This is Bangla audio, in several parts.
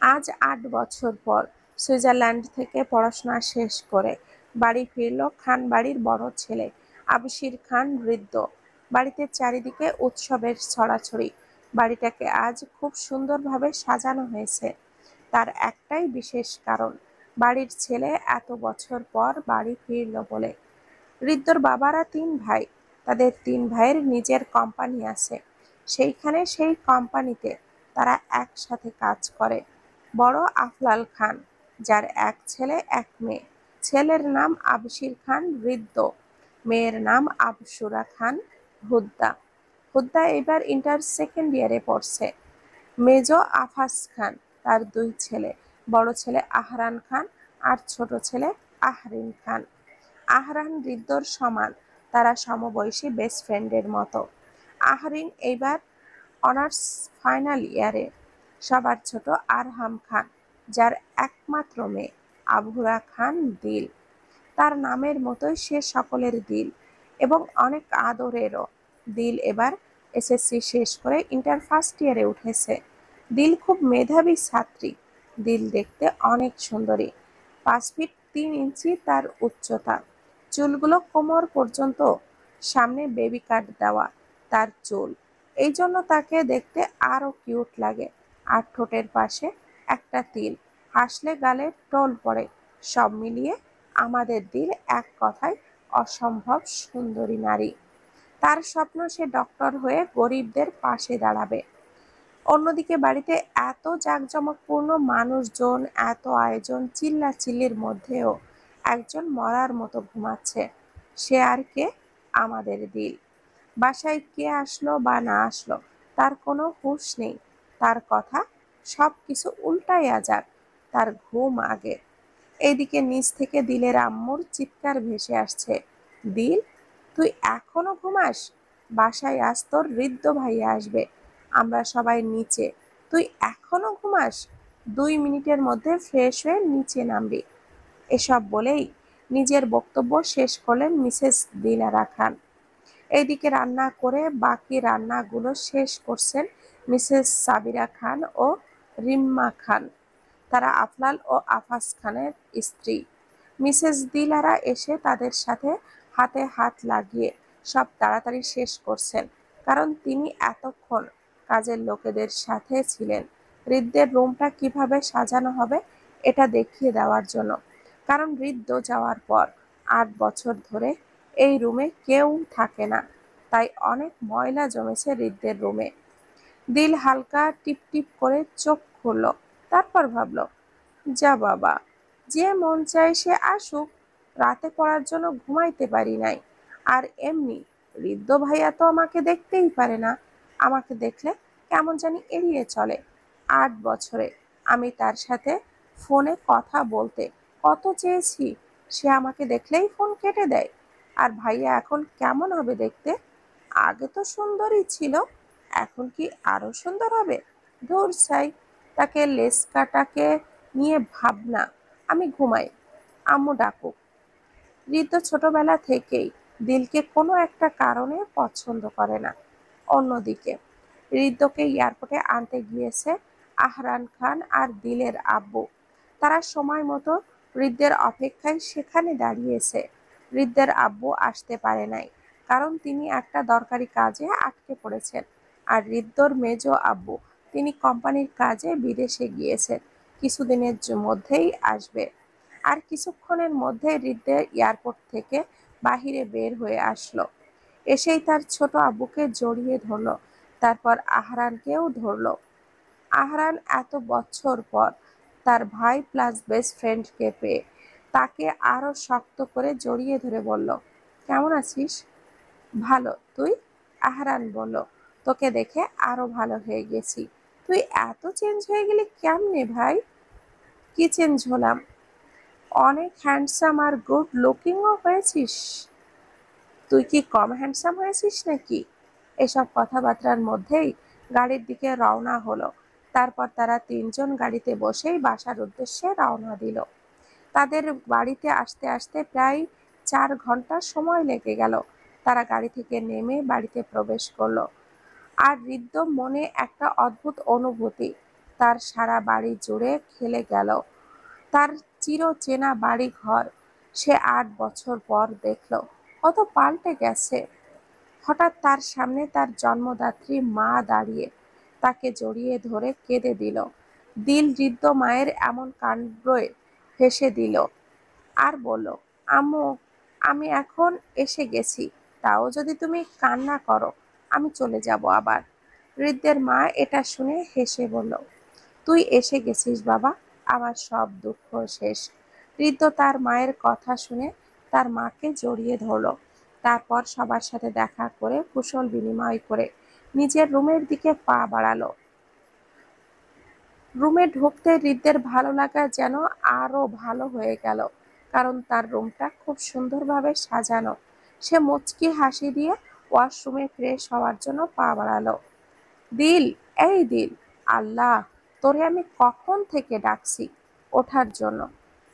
আজ ৮ বছর পর সুইজারল্যান্ড থেকে পড়াশোনা শেষ করে বাড়ি ফিরল খান বাড়ির বড় ছেলে আবশির খান বৃদ্ধ। বাড়িতে চারিদিকে উৎসবের ছড়াছড়ি। বাড়িটাকে আজ খুব সুন্দরভাবে সাজানো হয়েছে। তার একটাই বিশেষ কারণ, বাড়ির ছেলে এত বছর পর বাড়ি ফিরল বলে। ঋদ্ধর বাবারা ৩ ভাই। তাদের ৩ ভাইয়ের নিজের কোম্পানি আছে। সেই কোম্পানিতে তারা একসাথে কাজ করে। বড় আফলাল খান, যার এক ছেলে এক মেয়ে। ছেলের নাম আবশির খান ঋদ্ধ, মেয়ের নাম আবশুরা খান হুদ্দা। হুদ্দা এবার ইন্টার সেকেন্ড ইয়ারে পড়ছে। মেজো আফাস খান, তার ২ ছেলে, বড় ছেলে আহরান খান আর ছোট ছেলে আহরিন খান। আহরান ঋদ্ধর সমান, তারা সমবয়সী বেস্ট ফ্রেন্ডের মতো। আহরিন এইবার অনার্স ফাইনাল ইয়ারে। সবার ছোট আরহাম খান, যার একমাত্র মেয়ে আবুরা খান দিল। তার নামের মতোই সে সকলের দিল এবং অনেক আদরেরও। দিল এবার এসএসসি শেষ করে ইন্টার ফার্স্ট ইয়ারে উঠেছে। দিল খুব মেধাবী ছাত্রী। দিল দেখতে অনেক সুন্দরী। ৫ ফিট ৩ ইঞ্চি তার উচ্চতা। চুলগুলো কোমর পর্যন্ত, সামনে বেবি কাট দেওয়া তার চুল। এই জন্য তাকে দেখতে আরো কিউট লাগে। আর ঠোঁটের পাশে একটা তিল, হাসলে গালে টোল পড়ে। সব মিলিয়ে আমাদের দিল এক কথায় অসম্ভব সুন্দরী নারী। তার স্বপ্ন সে ডক্টর হয়ে গরিবদের পাশে দাঁড়াবে। অন্যদিকে বাড়িতে এত জাঁকজমকপূর্ণ মানুষজন, এত আয়োজন, চিল্লাচিল্লির মধ্যেও একজন মরার মতো ঘুমাচ্ছে। সে আর কে? আমাদের দিল। বাসায় কে আসলো বা না আসলো তার কোনো হুঁশ নেই। তার কথা সবকিছু উল্টাইয়া যাক, তার ঘুম আগে। এইদিকে নিচ থেকে দিলের আম্মুর চিৎকার ভেসে আসছে, দিল, তুই এখনো ঘুমাস? বাসায় আজ তোর ঋদ্ধ ভাইয়া আসবে, আমরা সবাই নিচে, তুই এখনো ঘুমাস? ২ মিনিটের মধ্যে ফ্রেশ হয়ে নিচে নামবি। এসব বলেই নিজের বক্তব্য শেষ করলেন মিসেস দিলারা খান। এইদিকে রান্না করে বাকি রান্নাগুলো শেষ করছেন মিসেস সাবিরা খান ও রিম্মা খান। তারা আফলাল ও আফাস খানের স্ত্রী। মিসেস দিলারা এসে তাদের সাথে হাতে হাত লাগিয়ে সব তাড়াতাড়ি শেষ করছেন, কারণ তিনি এতক্ষণ কাজের লোকেদের সাথে ছিলেন ঋদ্ধের রুমটা কিভাবে সাজানো হবে এটা দেখিয়ে দেওয়ার জন্য। কারণ ঋদ্ধ যাওয়ার পর ৮ বছর ধরে এই রুমে কেউ থাকে না, তাই অনেক ময়লা জমেছে ঋদ্ধের রুমে। দিল হালকা টিপটিপ করে চোখ খুলল। তারপর ভাবল, যা বাবা, যে মন চায় সে আসুক। রাতে পড়ার জন্য ঘুমাইতে পারি নাই। আর এমনি ঋদ্ধ ভাইয়া তো আমাকে দেখতেই পারে না। আমাকে দেখলে কেমন জানি এড়িয়ে চলে। ৮ বছরে আমি তার সাথে ফোনে কথা বলতে কত চেয়েছি, সে আমাকে দেখলেই ফোন কেটে দেয়। আর ভাইয়া এখন কেমন হবে দেখতে? আগে তো সুন্দরই ছিল, এখন কি আরো সুন্দর হবে? ধুর ছাই, তাকে লেস কাটাকে নিয়ে ভাবনা। আমি ঘুমাই, আম্মু ডাকুক। ঋদ্ধ ছোটবেলা থেকেই দিলকে কোনো একটা কারণে পছন্দ করে না। অন্যদিকে ঋদ্ধকে এয়ারপোর্টে আনতে গিয়েছে আহরান খান আর দিলের আব্বু। তারা সময় মতো ঋদ্ধের অপেক্ষায় সেখানে দাঁড়িয়েছে। ঋদ্ধের আব্বু আসতে পারে নাই, কারণ তিনি একটা দরকারি কাজে আটকে পড়েছেন। আর ঋদ্ধর মেজো আব্বু, তিনি কোম্পানির কাজে বিদেশে গিয়েছেন, কিছুদিনের মধ্যেই আসবে। আর কিছুক্ষণের মধ্যে ঋদ্ধের এয়ারপোর্ট থেকে বাহিরে বের হয়ে আসলো। এসেই তার ছোট আব্বুকে জড়িয়ে ধরল, তারপর আহরানকেও ধরল। আহরান এত বছর পর তার ভাই প্লাস বেস্ট ফ্রেন্ডকে পেয়ে তাকে আরো শক্ত করে জড়িয়ে ধরে বলল, কেমন আছিস? ভালো, তুই? আহরান বলল, তোকে দেখে আরো ভালো হয়ে গেছি। তুই এত চেঞ্জ হয়ে গেলি কেমনে ভাই? কি চেঞ্জ হলাম? অনেক হ্যান্ডসাম আর গুড লুকিংও হয়েছিস। তুই কি কম হ্যান্ডসাম হয়েছিস নাকি? এসব কথাবার্তার মধ্যেই গাড়ির দিকে রওনা হলো। তারপর তারা ৩ জন গাড়িতে বসেই বাসার উদ্দেশ্যে রওনা দিল। তাদের বাড়িতে আসতে আসতে প্রায় ৪ ঘন্টা সময় লেগে গেল। তারা গাড়ি থেকে নেমে বাড়িতে প্রবেশ করলো। আর ঋদ্ধ মনে একটা অদ্ভুত অনুভূতি, তার সারা বাড়ি জুড়ে খেলে গেল। তার চিরচেনা বাড়ি ঘর সে 8 বছর পর দেখল কত পাল্টে গেছে। হঠাৎ তার সামনে তার জন্মদাত্রী মা দাঁড়িয়ে তাকে জড়িয়ে ধরে কেঁদে দিল। দিল বৃদ্ধ মায়ের এমন কাণ্ডে হেসে দিল আর বলল, আম্মু, আমি এখন এসে গেছি, তাও যদি তুমি কান্না করো আমি চলে যাব আবার। বৃদ্ধের মা এটা শুনে হেসে বলল, তুই এসে গেছিস বাবা, আমার সব দুঃখ শেষ। বৃদ্ধ তার মায়ের কথা শুনে তার মাকে জড়িয়ে ধরল। তারপর সবার সাথে দেখা করে কুশল বিনিময় করে নিজের রুমের দিকে পা বাড়ালো। রুমে ঢুকতে হৃদের ভালো লাগা যেন আরো ভালো হয়ে গেল, কারণ তার রুমটা খুব সুন্দরভাবে সাজানো। সে মুচকি হাসি দিয়ে ওয়াশরুমে ফ্রেশ হওয়ার জন্য পা বাড়ালো। দিল, এই দিল, আল্লাহ, তোরে আমি কখন থেকে ডাকছি ওঠার জন্য,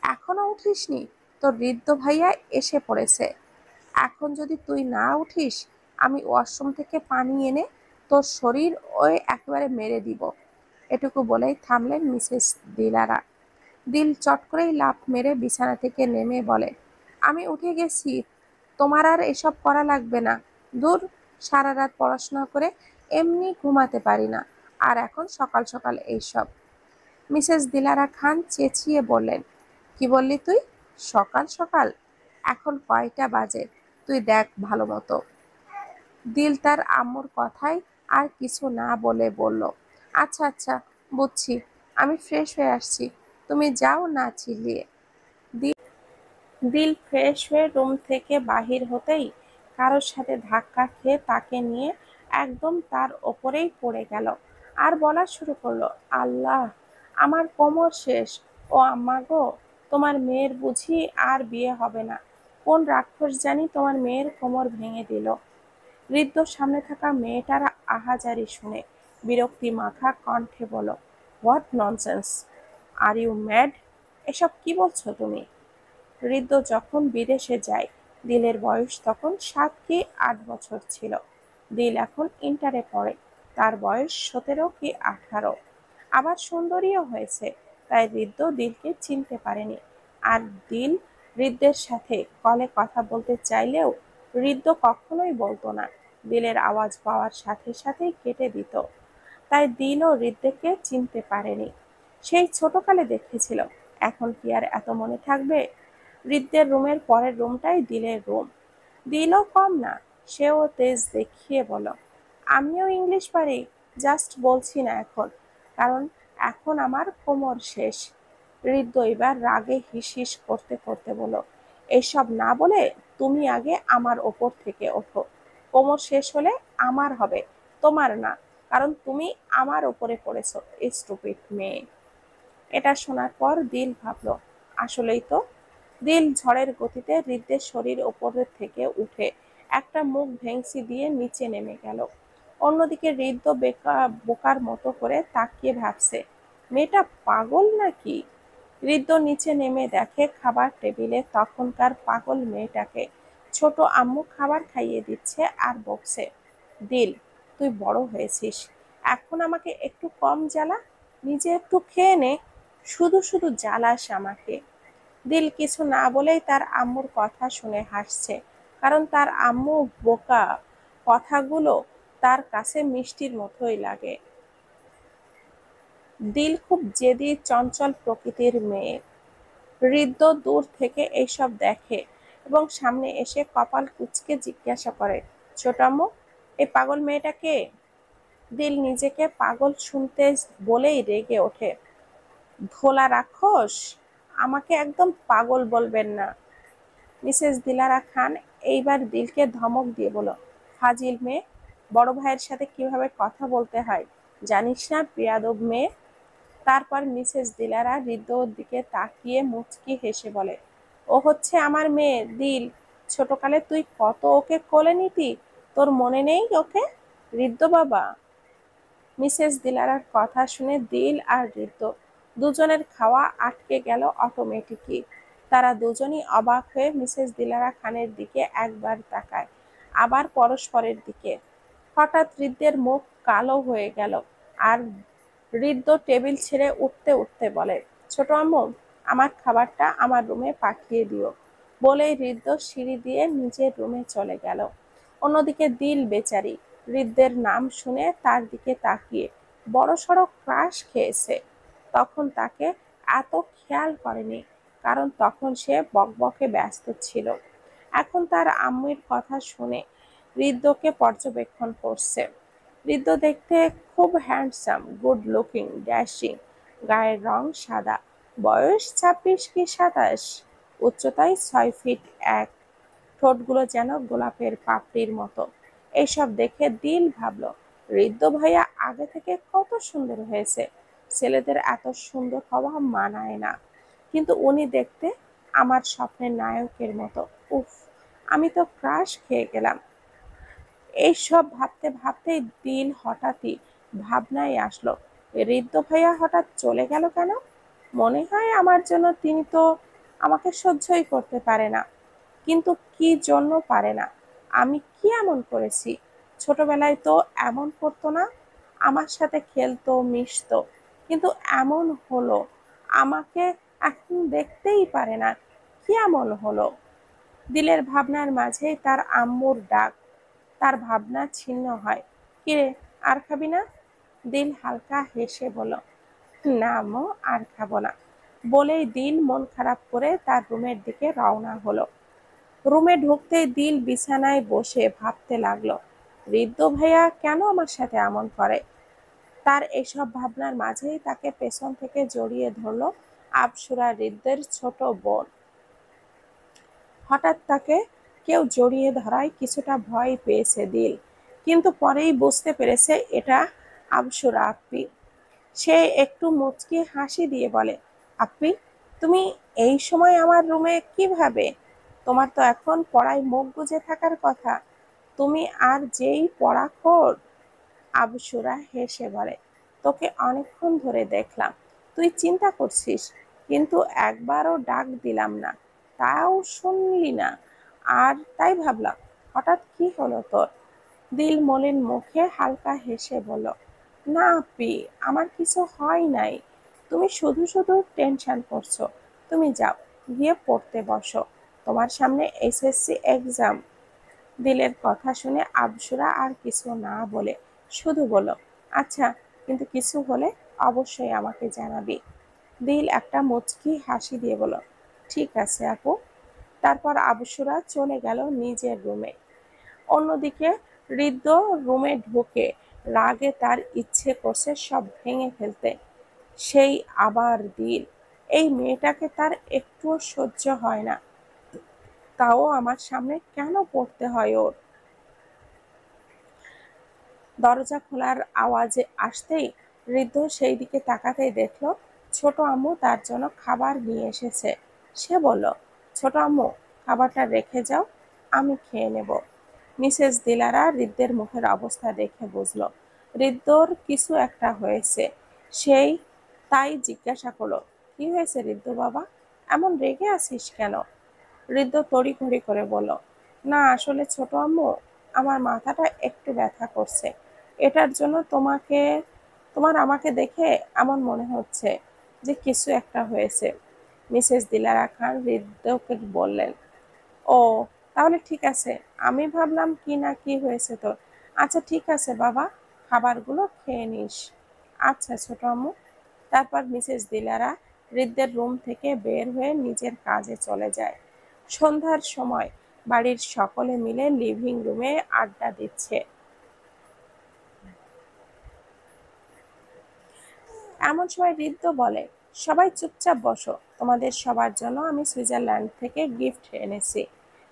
এখনো উঠিসনি? তোর বৃদ্ধ ভাইয়া এসে পড়েছে। এখন যদি তুই না উঠিস আমি ওয়াশরুম থেকে পানি এনে তোর শরীর ওই একেবারে মেরে দিব। এটুকু বলেই থামলেন মিসেস দিলারা। দিল চট করেই লাফ মেরে বিছানা থেকে নেমে বলে, আমি উঠে গেছি, তোমার আর এসব করা লাগবে না। দূর, সারা রাত পড়াশোনা করে এমনি ঘুমাতে পারি না, আর এখন সকাল সকাল এইসব। মিসেস দিলারা খান চেঁচিয়ে বললেন, কি বললি তুই? সকাল সকাল? এখন কয়টা বাজে তুই দেখ ভালো মতো। দিল তার আম্মুর কথায় আর কিছু না বলে বলল, আচ্ছা আচ্ছা, বুঝছি, আমি ফ্রেশ হয়ে আসছি, তুমি যাও না চিল্লিয়ে। দিল ফ্রেশ হয়ে রুম থেকে বাহির হতেই কারোর সাথে ধাক্কা খেয়ে তাকে নিয়ে একদম তার ওপরেই পড়ে গেল আর বলা শুরু করলো, আল্লাহ, আমার কোমর শেষ। ও আম্মা গো, তোমার মেয়ের বুঝি আর বিয়ে হবে না? কোন রাক্ষস জানি তোমার মেয়ের কোমর ভেঙে দিল। বৃদ্ধ সামনে থাকা মেয়েটার আহাজারি শুনে বিরক্তি মাখা কণ্ঠে বলল, what nonsense, are you mad? এসব কি বলছো তুমি? হৃদ্য যখন বিদেশে যায় দিলের বয়স তখন 7 কি 8 বছর ছিল। দিল এখন ইন্টারে পড়ে, তার বয়স 17 কি 18। আবার সুন্দরীও হয়েছে, তাই হৃদ্য দিলকে চিনতে পারেনি। আর দিল হৃদ্যের সাথে কলে কথা বলতে চাইলেও হৃদ্য কখনোই বলতো না, দিলের আওয়াজ পাওয়ার সাথে সাথেই কেটে দিত। তাই দিলও হৃদ্যকে চিনতে পারেনি। সেই ছোটকালে দেখেছিল, এখন কি আর এত মনে থাকবে? হৃদ্যের রুমের পরের রুমটাই দিলের রুম। দিলও কম না, সেও তেজ দেখিয়ে বলল, আমিও ইংলিশ পারি, জাস্ট বলছি না এখন, কারণ এখন আমার কোমর শেষ। হৃদ্য এবার রাগে হিস হিস করতে করতে বলল, এইসব না বলে তুমি আগে আমার ওপর থেকে ওঠো। কোমর শেষ হলে আমার হবে, তোমার না, কারণ তুমি আমার ওপরে পড়েছো, স্টুপিড মেয়ে। এটা শোনার পর দিল ভাবল, আসলেই তো। দিল ঝড়ের গতিতে হৃদ্যের শরীর ওপরের থেকে উঠে একটা মুখ ভেংচি দিয়ে নিচে নেমে গেল। অন্যদিকে হৃদ্য বোকার মতো করে তাকিয়ে ভাবছে, মেয়েটা পাগল নাকি? হৃদ্য নিচে নেমে দেখে খাবার টেবিলে তখনকার পাগল মেয়েটাকে ছোট আম্মু খাবার খাইয়ে দিচ্ছে আর বকছে, দিল, তুই বড় হয়েছিস, এখন আমাকে একটু কম জ্বালা, নিজে একটু খেয়ে নে, শুধু শুধু জ্বালাস আমাকে। দিল কিছু না বলেই তার আম্মুর কথা শুনে হাসছে, কারণ তার আম্মু বোকা, কথাগুলো তার কাছে মিষ্টির মতোই লাগে। দিল খুব জেদি চঞ্চল প্রকৃতির মেয়ে। হৃদ্য দূর থেকে এইসব দেখে এবং সামনে এসে কপাল কুঁচকে জিজ্ঞাসা করে, ছোট আম্মু, এই পাগল মেয়েটা কে? দিল নিজেকে পাগল শুনতে বলেই রেগে ওঠে, ভোলা রাক্ষস, আমাকে একদম পাগল বলবেন না। মিসেস দিলারা খান এইবার দিলকে ধমক দিয়ে বলল, ফাজিল মেয়ে, বড় ভাইয়ের সাথে কিভাবে কথা বলতে হয় জানিস না, বেয়াদব মেয়ে। তারপর মিসেস দিলারা হৃদ্যর দিকে তাকিয়ে মুচকি হেসে বলে, ও হচ্ছে আমার মেয়ে দিল, ছোটকালে তুই কত ওকে কোলে নিতি, তোর মনে নেই ওকে? হৃদ্য বাবা। মিসেস দিলারার কথা শুনে দিল আর হৃদ্য দুজনের খাওয়া আটকে গেল অটোমেটিকই। তারা দুজনই অবাক হয়ে মিসেস দিলারা খানের দিকে একবার তাকায়, আবার পরস্পরের দিকে। হঠাৎ হৃদ্যের মুখ কালো হয়ে গেল আর হৃদ্য টেবিল ছেড়ে উঠতে উঠতে বলে, ছোট আম্মু, আমার খাবারটা আমার রুমে পাঠিয়ে দিও। বলেই হৃদ্য সিঁড়ি দিয়ে নিজের রুমে চলে গেল। অন্যদিকে দিল বেচারি হৃদ্যের নাম শুনে তার দিকে তাকিয়ে বড়সড় ক্রাশ খেয়েছে। তখন তাকে এত খেয়াল করেনি, কারণ তখন সে বকবকে ব্যস্ত ছিল। এখন তার আম্মুর কথা শুনে হৃদ্যকে পর্যবেক্ষণ করছে। হৃদ্য দেখতে খুব হ্যান্ডসাম, গুড লুকিং, ড্যাশিং, গায়ের রং সাদা, বয়স 26 কি 27, উচ্চতায় 6 ফিট 1, ঠোঁটগুলো যেন গোলাপের পাপড়ির মতো। এইসব দেখে দিল ভাবল, হৃদ্য ভাইয়া আগে থেকে কত সুন্দর হয়েছে, ছেলেদের এত সুন্দর হওয়া মানায় না, কিন্তু উনি দেখতে আমার স্বপ্নের নায়কের মতো। উফ, আমি তো ক্রাশ খেয়ে গেলাম। এইসব ভাবতে ভাবতেই দিল হঠাৎই ভাবনায় আসলো, হৃদ্য ভাইয়া হঠাৎ চলে গেল কেন? মনে হয় আমার জন্য। তিনি তো আমাকে সহ্যই করতে পারে না। কিন্তু কি জন্য পারে না? আমি কি এমন করেছি? ছোটবেলায় তো এমন করতো না, আমার সাথে খেলতো, মিশতো, কিন্তু এমন হলো আমাকে এখন দেখতেই পারে না। কি এমন হলো? দিলের ভাবনার মাঝেই তার আম্মুর ডাক। তার ভাবনা ছিন্ন হয়। কিরে, আর খাবি না? দিল হালকা হেসে বলল, না আম্মু, আর খাবো না। বলেই দিল মন খারাপ করে তার রুমের দিকে রওনা হলো। রুমে ঢুকতেই দিল বিছানায় বসে ভাবতে লাগলো, হৃদ্য ভাইয়া কেন আমার সাথে এমন করে? তার এসব ভাবনার মাঝেই তাকে পেছন থেকে জড়িয়ে ধরলো আবসুরা, হৃদ্যের ছোট বোন। হঠাৎ তাকে কেউ জড়িয়ে ধরায় কিছুটা ভয় পেয়েছে দিল, কিন্তু পরেই বুঝতে পেরেছে এটা আবসুরা আপ্পি। সে একটু মুচকি হাসি দিয়ে বলে, আপ্পি, তুমি এই সময় আমার রুমে কিভাবে? তোমার তো এখন পড়ায় মুখ বুজে থাকার কথা। তুমি আর যেই পড়াখোর। আবসুরা হেসে বলে, তোকে অনেকক্ষণ ধরে দেখলাম, তুই চিন্তা করছিস, কিন্তু একবারও ডাক দিলাম না, তাও শুনলি না। আর তাই ভাবলাম, হঠাৎ কি হলো তোর? দিল মলিন মুখে হালকা হেসে বলল, না আপি, আমার কিছু হয় নাই। তুমি শুধু শুধু টেনশন করছো। তুমি যাও, গিয়ে পড়তে বসো, তোমার সামনে এসএসসি এক্সাম। দিলের কথা শুনে আবসুরা আর কিছু না বলে শুধু বলল, আচ্ছা, কিন্তু কিছু হলে অবশ্যই আমাকে জানাবি। দিল একটা মুচকি হাসি দিয়ে বলল, ঠিক আছে আপু। তারপর আবসুরা চলে গেল নিজের রুমে। অন্যদিকে হৃদ্য রুমে ঢুকে রাগে তার ইচ্ছে করছে সব ভেঙে ফেলতে। সেই আবার দিল, এই মেয়েটাকে তার একটুও সহ্য হয় না, তাও আমার সামনে কেন পড়তে হয় ওর? দরজা খোলার আওয়াজ আসতেই হৃদ্য সেই দিকে তাকাতেই দেখল ছোট আম্মু তার জন্য খাবার নিয়ে এসেছে। সে বলল, ছোট আম্মু, খাবারটা রেখে যাও, আমি খেয়ে নেব। মিসেস দিলারা হৃদ্যের মুখের অবস্থা দেখে বুঝল হৃদ্যর কিছু একটা হয়েছে। সেই তাই জিজ্ঞাসা করলো, কি হয়েছে হৃদ্য বাবা, এমন রেগে আছিস কেন? হৃদ্য তড়িঘড়ি করে বলল, না আসলে ছোট আম্মু, আমার মাথাটা একটু ব্যথা করছে। এটার জন্য তোমার আমাকে দেখে এমন মনে হচ্ছে যে কিছু একটা হয়েছে। মিসেস দিলারা খান হৃদ্যকে বললেন, ও, তাহলে ঠিক আছে, আমি ভাবলাম কি না কি হয়েছে তোর। আচ্ছা ঠিক আছে বাবা, খাবারগুলো খেয়ে নিস। আচ্ছা ছোট আম্মু। তারপর মিসেস দিলারা হৃদ্যের রুম থেকে বের হয়ে নিজের কাজে চলে যায়। সন্ধ্যার সময় বাড়ির সকলে মিলে লিভিং রুমে আড্ডা দিচ্ছে। এমন সময় হৃদ্য বলে, সবাই চুপচাপ বসো, তোমাদের সবার জন্য আমি সুইজারল্যান্ড থেকে গিফট এনেছি।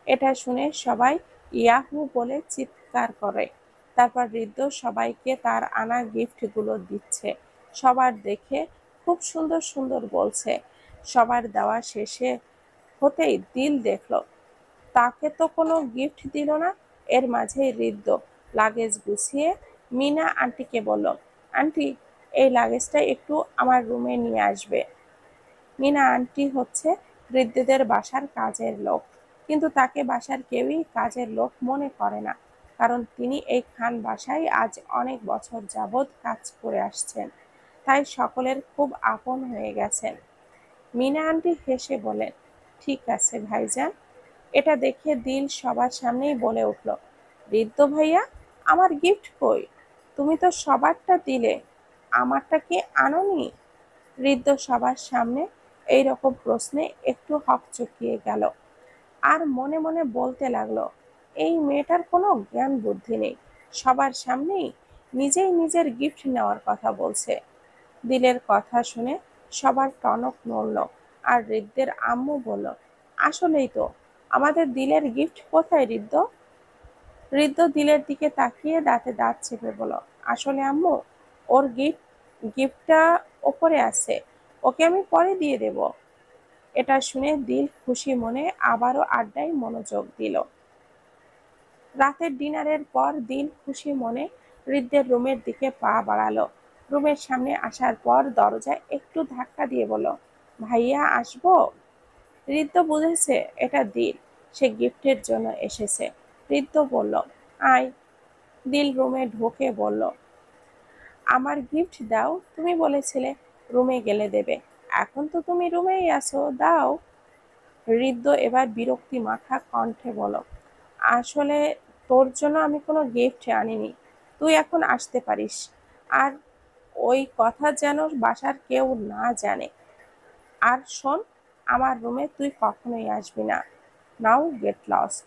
এটা শুনে সবাই ইয়াহু বলে চিৎকার করে। তারপর হৃদ্য সবাইকে তার আনা গিফটগুলো দিচ্ছে। সবার দেখে খুব সুন্দর সুন্দর বলছে। সবার দেওয়া শেষে হতেই দিল দেখলো তাকে তো কোনো গিফট দিল না। এর মাঝেই হৃদ্য লাগেজ গুছিয়ে মিনা আন্টিকে বলল, আন্টি, এই লাগেজটা একটু আমার রুমে নিয়ে আসবে। মিনা আন্টি হচ্ছে হৃদ্যদের বাসার কাজের লোক, কিন্তু তাকে বাসার কেউই কাজের লোক মনে করে না, কারণ তিনি এই খান বাসায় আজ অনেক বছর যাবৎ কাজ করে আসছেন। কথায় সকলের খুব আপন হয়ে গেছেন। মিনা আন্টি হেসে বলেন, ঠিক আছে ভাইজান। এটা দেখে দিল সবার সামনেই বলে উঠল, ঋদ্ধ ভাইয়া, আমার গিফট কই? তুমি তো সবারটা দিলে, আমারটা কি আনোনি? ঋদ্ধ সবার সামনে এই রকম প্রশ্নে একটু হকচকিয়ে গেল, আর মনে মনে বলতে লাগলো, এই মেয়েটার কোনো জ্ঞান বুদ্ধি নেই, সবার সামনেই নিজেই নিজের গিফট নেওয়ার কথা বলছে। দিলের কথা শুনে সবার টনক নড়ল, আর ঋদ্ধের আম্মু বলল, আসলেই তো, আমাদের দিলের গিফট কোথায় ঋদ্ধ? ঋদ্ধ দিলের দিকে তাকিয়ে দাঁতে দাঁত চেপে বলল, আসলে আম্মু, ওর গিফটটা ওপরে আছে, ওকে আমি পরে দিয়ে দেব। এটা শুনে দিল খুশি মনে আবারও আড্ডায় মনোযোগ দিল। রাতের ডিনারের পর দিল খুশি মনে ঋদ্ধের রুমের দিকে পা বাড়ালো। রুমের সামনে আসার পর দরজায় একটু ধাক্কা দিয়ে বলল, ভাইয়া আসবো? ঋদ্ধ বুঝেছে এটা দিল, সে গিফটের জন্য এসেছে। ঋদ্ধ বলল, আয়। দিল রুমে ঢুকে বলল, আমার গিফট দাও, তুমি বলেছিলে রুমে গেলে দেবে, এখন তো তুমি রুমেই আছো, দাও। ঋদ্ধ এবার বিরক্তি মাখা কণ্ঠে বলল, আসলে তোর জন্য আমি কোনো গিফট আনিনি, তুই এখন আসতে পারিস। আর ওই কথা যেন বাসার কেউ না জানে। আর শোন, আমার রুমে তুই কখনোই আসবি না। নাও গেট লস্ট।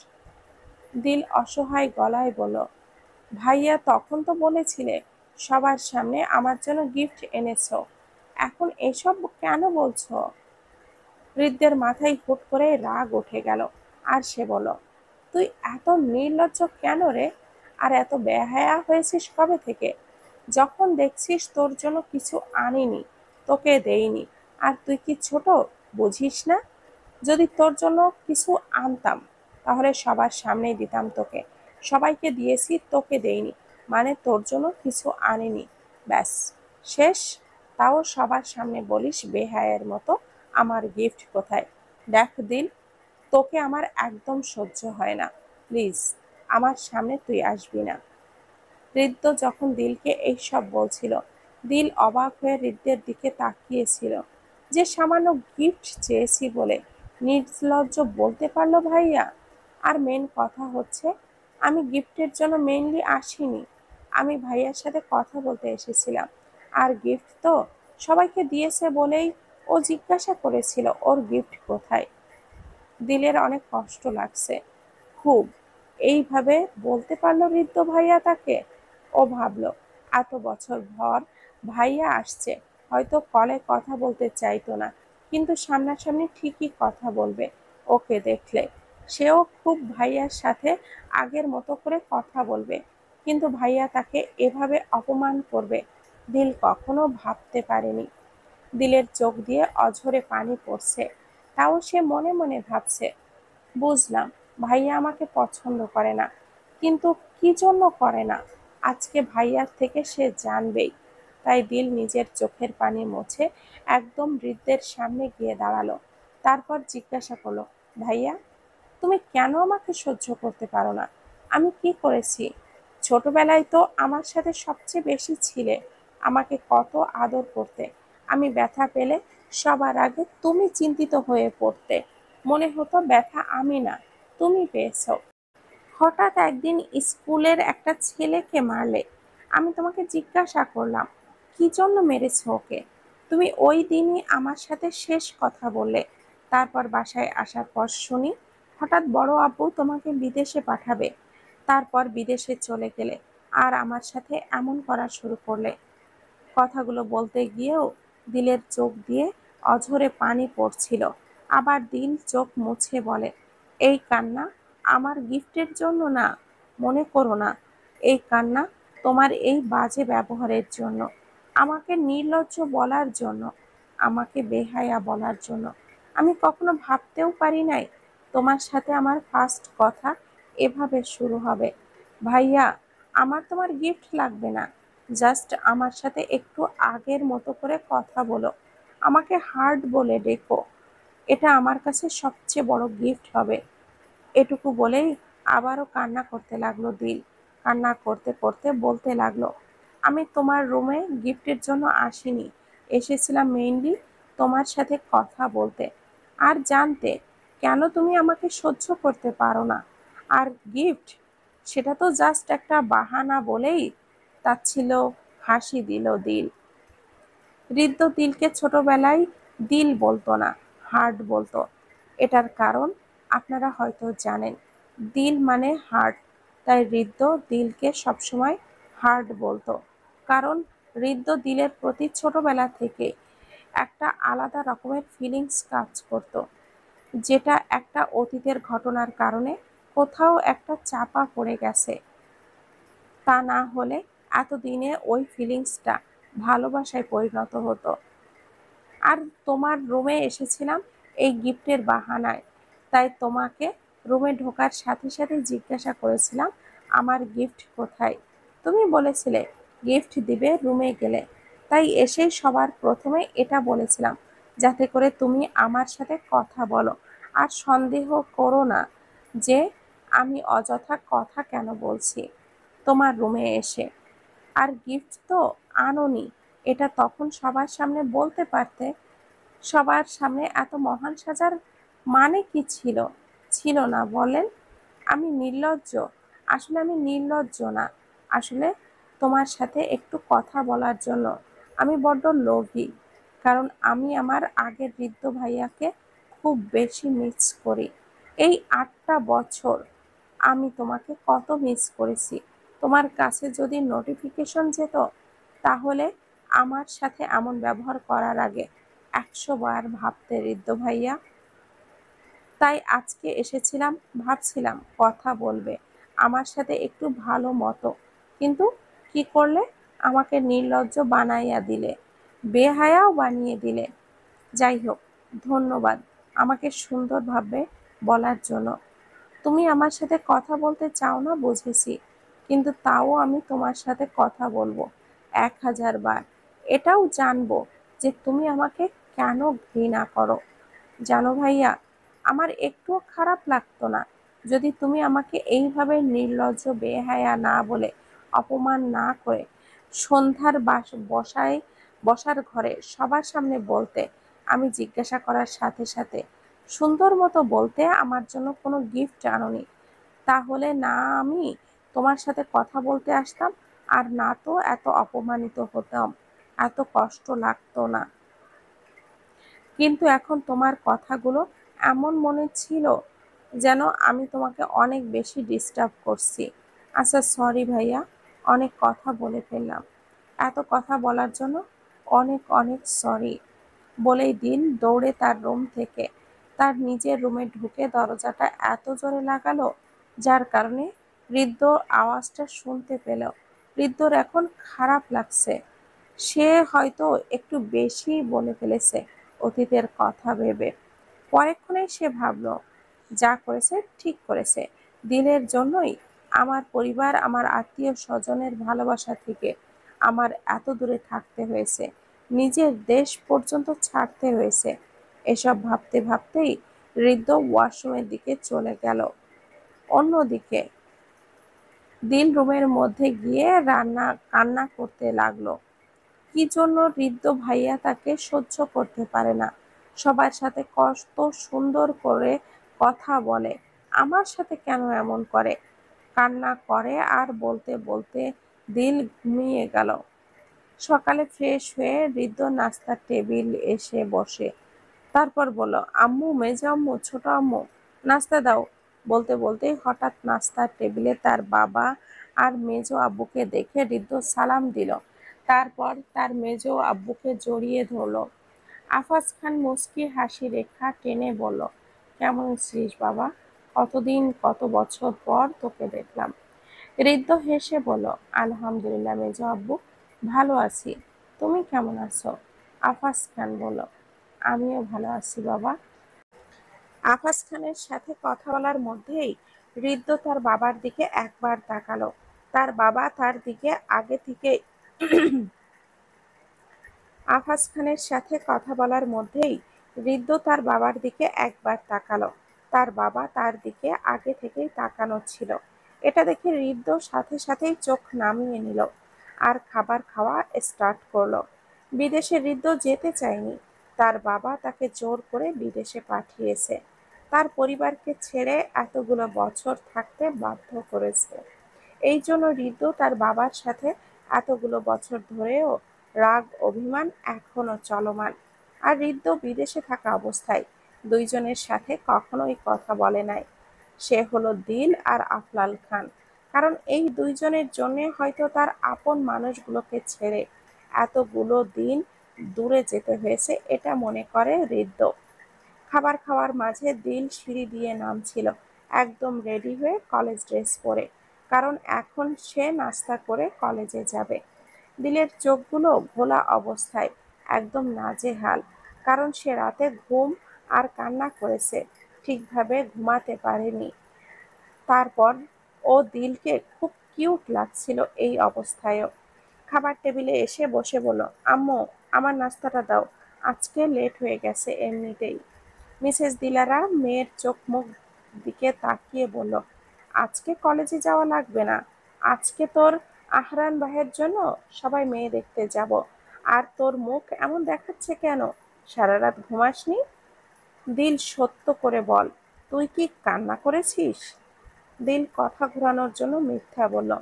দিল অসহায় গলায় বলল, ভাইয়া, তখন তো বলেছিলে সবার সামনে আমার জন্য গিফট এনেছো, এখন এসব কেন বলছো? ঋদ্ধের মাথায় হুট করে রাগ উঠে গেল, আর সে বলল, তুই এত নির্লজ্জ কেন রে? আর এত বেহায়া হয়েছিস কবে থেকে? যখন দেখছিস তোর জন্য কিছু আনিনি, তোকে দেইনি, আর তুই কি ছোট, বুঝিস না? যদি তোর জন্য কিছু আনতাম তাহলে সবার সামনেই দিতাম তোকে, সবাইকে দিয়েছি, তোকে দেইনি, মানে তোর জন্য কিছু আনিনি, ব্যাস, শেষ। তাও সবার সামনে বলিস বেহায়ের মতো আমার গিফট কোথায়? দেখ দিল, তোকে আমার একদম সহ্য হয় না, প্লিজ আমার সামনে তুই আসবি না। ঋদ্ধ যখন দিলকে এইসব বলছিল, দিল অবাক হয়ে ঋদ্ধের দিকে তাকিয়েছিল, যে সামান্য গিফট চেয়েছি বলে নির্লজ্জ বলতে পারলো ভাইয়া। আর মেন কথা হচ্ছে, আমি গিফটের জন্য মেইনলি আসিনি, আমি ভাইয়ার সাথে কথা বলতে এসেছিলাম। আর গিফট তো সবাইকে দিয়েছে বলেই ও জিজ্ঞাসা করেছিল ওর গিফট কোথায়। দিলের অনেক কষ্ট লাগছে, খুব। এইভাবে বলতে পারলো ঋদ্ধ ভাইয়া তাকে? ও ভাবলো, এত বছর পর ভাইয়া আসছে, হয়তো কলে কথা বলতে চাইতো না, কিন্তু সামনাসামনি ঠিকই কথা বলবে ওকে দেখলে। সেও খুব ভাইয়ার সাথে আগের মতো করে কথা বলবে, কিন্তু ভাইয়া তাকে এভাবে অপমান করবে দিল কখনো ভাবতে পারেনি। দিলের চোখ দিয়ে অঝরে পানি পড়ছে, তাও সে মনে মনে ভাবছে, বুঝলাম ভাইয়া আমাকে পছন্দ করে না, কিন্তু কি জন্য করে না, আজকে ভাইয়ার থেকে সে জানবেই। তাই দিল নিজের চোখের পানি মুছে একদম ঋদ্ধের সামনে গিয়ে দাঁড়ালো। তারপর জিজ্ঞাসা করলো, ভাইয়া, তুমি কেন আমাকে সহ্য করতে পারো না? আমি কি করেছি? ছোটবেলায় তো আমার সাথে সবচেয়ে বেশি ছিলে, আমাকে কত আদর করতে, আমি ব্যথা পেলে সবার আগে তুমি চিন্তিত হয়ে পড়তে, মনে হতো ব্যথা আমি না, তুমি পেয়েছো। হঠাৎ একদিন স্কুলের একটা ছেলেকে মারলে, আমি তোমাকে জিজ্ঞাসা করলাম কি জন্য মেরেছো ওকে, তুমি ওই দিনই আমার সাথে শেষ কথা বললে। তারপর বাসায় আসার পর শুনি হঠাৎ বড় আব্বু তোমাকে বিদেশে পাঠাবে, তারপর বিদেশে চলে গেলে আর আমার সাথে এমন করা শুরু করলে। কথাগুলো বলতে গিয়েও দিলের চোখ দিয়ে অঝরে পানি পড়ছিল। আবার দিল চোখ মুছে বলে, এই কান্না আমার গিফটের জন্য না, মনে করো না, এই কান্না তোমার এই বাজে ব্যবহারের জন্য, আমাকে নির্লজ্জ বলার জন্য, আমাকে বেহায়া বলার জন্য। আমি কখনো ভাবতেও পারি নাই তোমার সাথে আমার ফার্স্ট কথা এভাবে শুরু হবে। ভাইয়া, আমার তোমার গিফট লাগবে না, জাস্ট আমার সাথে একটু আগের মতো করে কথা বলো, আমাকে হার্ট বলে ডেকো, এটা আমার কাছে সবচেয়ে বড় গিফট হবে। এটুকু বলেই আবারও কান্না করতে লাগলো দিল। কান্না করতে করতে বলতে লাগলো, আমি তোমার রুমে গিফটের জন্য আসিনি, এসেছিলাম মেইনলি তোমার সাথে কথা বলতে আর জানতে কেন তুমি আমাকে সহ্য করতে পারো না। আর গিফট, সেটা তো জাস্ট একটা বাহানা বলেই তাচ্ছিল হাসি দিল দিল। হৃদ্য দিলকে ছোটবেলায় দিল বলতো না, হার্ট বলতো। এটার কারণ আপনারা হয়তো জানেন, দিল মানে হার্ট, তাই হৃদ্য দিলকে সবসময় হার্ট বলতো। কারণ হৃদ্য দিলের প্রতি ছোটবেলা থেকে একটা আলাদা রকমের ফিলিংস কাজ করতো, যেটা একটা অতীতের ঘটনার কারণে কোথাও একটা চাপা পড়ে গেছে। তা না হলে এতদিনে ওই ফিলিংসটা ভালোবাসায় পরিণত হতো। আর তোমার রুমে এসেছিলাম এই গিফটের বাহানায়, তাই তোমাকে রুমে ঢোকার সাথে সাথে জিজ্ঞাসা করেছিলাম আমার গিফট কোথায়। তুমি বলেছিলে গিফট দিবে রুমে গেলে, তাই এসেই সবার প্রথমে এটা বলেছিলাম যাতে করে তুমি আমার সাথে কথা বলো আর সন্দেহ করো না যে আমি অযথা কথা কেন বলছি তোমার রুমে এসে। আর গিফট তো আনোনি, এটা তখন সবার সামনে বলতে পারতে। সবার সামনে এত মহান সাজার মানে কি ছিল? ছিল না বলেন? আমি নির্লজ্জ? আসলে আমি নির্লজ্জ না, আসলে তোমার সাথে একটু কথা বলার জন্য আমি বড্ড লোভী। কারণ আমি আমার আগের বৃদ্ধ ভাইয়াকে খুব বেশি মিস করি। এই 8টা বছর আমি তোমাকে কত মিস করেছি। তোমার কাছে যদি নোটিফিকেশন যেত, তাহলে আমার সাথে এমন ব্যবহার করার আগে 100 বার ভাবতে হৃদ্য ভাইয়া। তাই আজকে এসেছিলাম, ভাবছিলাম কথা বলবে আমার সাথে একটু ভালো মতো, কিন্তু কি করলে? আমাকে নির্লজ্জ বানাইয়া দিলে, বেহায়াও বানিয়ে দিলে। যাই হোক, ধন্যবাদ আমাকে সুন্দরভাবে বলার জন্য। তুমি আমার সাথে কথা বলতে চাও না বুঝেছি, কিন্তু তাও আমি তোমার সাথে কথা বলবো 1000 বার। এটাও জানবো যে তুমি আমাকে কেন ঘৃণা করো। জানো ভাইয়া, আমার একটুও খারাপ লাগতো না যদি তুমি আমাকে এইভাবে নির্লজ্জ বেহায়া না বলে, অপমান না করে সন্ধ্যার বসার ঘরে সবার সামনে বলতে। আমি জিজ্ঞাসা করার সাথে সাথে সুন্দর মতো বলতে আমার জন্য কোনো গিফট আনোনি। তাহলে না আমি তোমার সাথে কথা বলতে আসতাম, আর না তো এত অপমানিত হতাম, এত কষ্ট লাগতো না। কিন্তু এখন তোমার কথাগুলো এমন মনে ছিল যেন আমি তোমাকে অনেক বেশি ডিস্টার্ব করছি। আচ্ছা সরি ভাইয়া, অনেক কথা বলে ফেললাম। এত কথা বলার জন্য অনেক অনেক সরি। বলেই দিল দৌড়ে তার রুম থেকে তার নিজের রুমে ঢুকে দরজাটা এত জোরে লাগালো, যার কারণে হৃদ্য আওয়াজটা শুনতে পেল। হৃদ্যর এখন খারাপ লাগছে, সে হয়তো একটু বেশি বলে ফেলেছে অতীতের কথা ভেবে। পরেক্ষণেই সে ভাবল, যা করেছে ঠিক করেছে। দিলের জন্যই আমার পরিবার, আমার আত্মীয় স্বজনের ভালোবাসা থেকে আমার এত দূরে থাকতে হয়েছে, নিজের দেশ পর্যন্ত ছাড়তে হয়েছে। এসব ভাবতে ভাবতেই হৃদ্য ওয়াশরুমের দিকে চলে গেল। অন্যদিকে দিল রুমের মধ্যে গিয়ে কান্না করতে লাগলো। কি জন্য হৃদ্য ভাইয়া তাকে সহ্য করতে পারে না? সবার সাথে কত সুন্দর করে কথা বলে, আমার সাথে কেন এমন করে? কান্না করে আর বলতে বলতে দিল ঘুমিয়ে গেল। সকালে ফ্রেশ হয়ে হৃদ্য নাস্তার টেবিল এসে বসে। তারপর বলল, আম্মু, মেজো আম্মু, ছোট আম্মু, নাস্তা দাও। বলতে বলতেই হঠাৎ নাস্তার টেবিলে তার বাবা আর মেজো আব্বুকে দেখে হৃদ্য সালাম দিল। তারপর তার মেজো আব্বুকে জড়িয়ে ধরল। আফাজ খান মুচকি হাসি রেখা টেনে বলল, কেমন আছিস বাবা? কতদিন, কত বছর পর তোকে দেখলাম। হৃদ্য হেসে বলল, আলহামদুলিল্লাহ মেজো আব্বু, ভালো আছি। তুমি কেমন আছো? আফাজ খান বলল, আমিও ভালো আছি বাবা। আফাজ খানের সাথে কথা বলার মধ্যেই হৃদ্য তার বাবার দিকে একবার তাকালো। তার বাবা তার দিকে আগে থেকে আফাজ খানের সাথে কথা বলার মধ্যেই হৃদ্য তার বাবার দিকে একবার তাকালো। তার বাবা তার দিকে আগে থেকেই তাকানো ছিল। এটা দেখে হৃদ্য সাথে সাথেই চোখ নামিয়ে নিল। আর খাবার খাওয়া স্টার্ট করলো। বিদেশে হৃদ্য যেতে চায়নি, তার বাবা তাকে জোর করে বিদেশে পাঠিয়েছে, তার পরিবারকে ছেড়ে এতগুলো বছর থাকতে বাধ্য করেছে। এই জন্য হৃদ্য তার বাবার সাথে এতগুলো বছর ধরেও রাগ অভিমান এখনো চলমান। আর হৃদ্য বিদেশে থাকা অবস্থায় দুইজনের সাথে কখনোই কথা বলে নাই। সে হলো দিল আর আফলাল খান। কারণ এই দুইজনের জন্যে হয়তো তার আপন মানুষগুলোকে ছেড়ে এতগুলো দিন দূরে যেতে হয়েছে, এটা মনে করে হৃদ্য। খাবার খাওয়ার মাঝে দিল সিঁড়ি দিয়ে নামছিল, একদম রেডি হয়ে কলেজ ড্রেস পরে, কারণ এখন সে নাস্তা করে কলেজে যাবে। দিলের চোখগুলো ঘোলা অবস্থায়, একদম নাজেহাল, কারণ সে রাতে ঘুম আর কান্না করেছে, ঠিকভাবে ঘুমাতে পারেনি। তারপর ও দিলকে খুব কিউট লাগছিল এই অবস্থায়ও। খাবার টেবিলে এসে বসে বলল, আম্মু, আমার নাস্তাটা দাও, আজকে লেট হয়ে গেছে এমনিতেই। মিসেস দিলারা মেয়ের চোখ মুখ দিকে তাকিয়ে বলল, আজকে কলেজে যাওয়া লাগবে না, আজকে তোর আহরান ভাইয়ের জন্য সবাই মেয়ে দেখতে যাব। আর তোর মুখ এমন দেখাচ্ছে কেন? সারা রাত ঘুমাসনি? দিল, সত্য করে বল, তুই কি কান্না করেছিস? দিল কথা ঘোরানোর জন্য মিথ্যা বলল,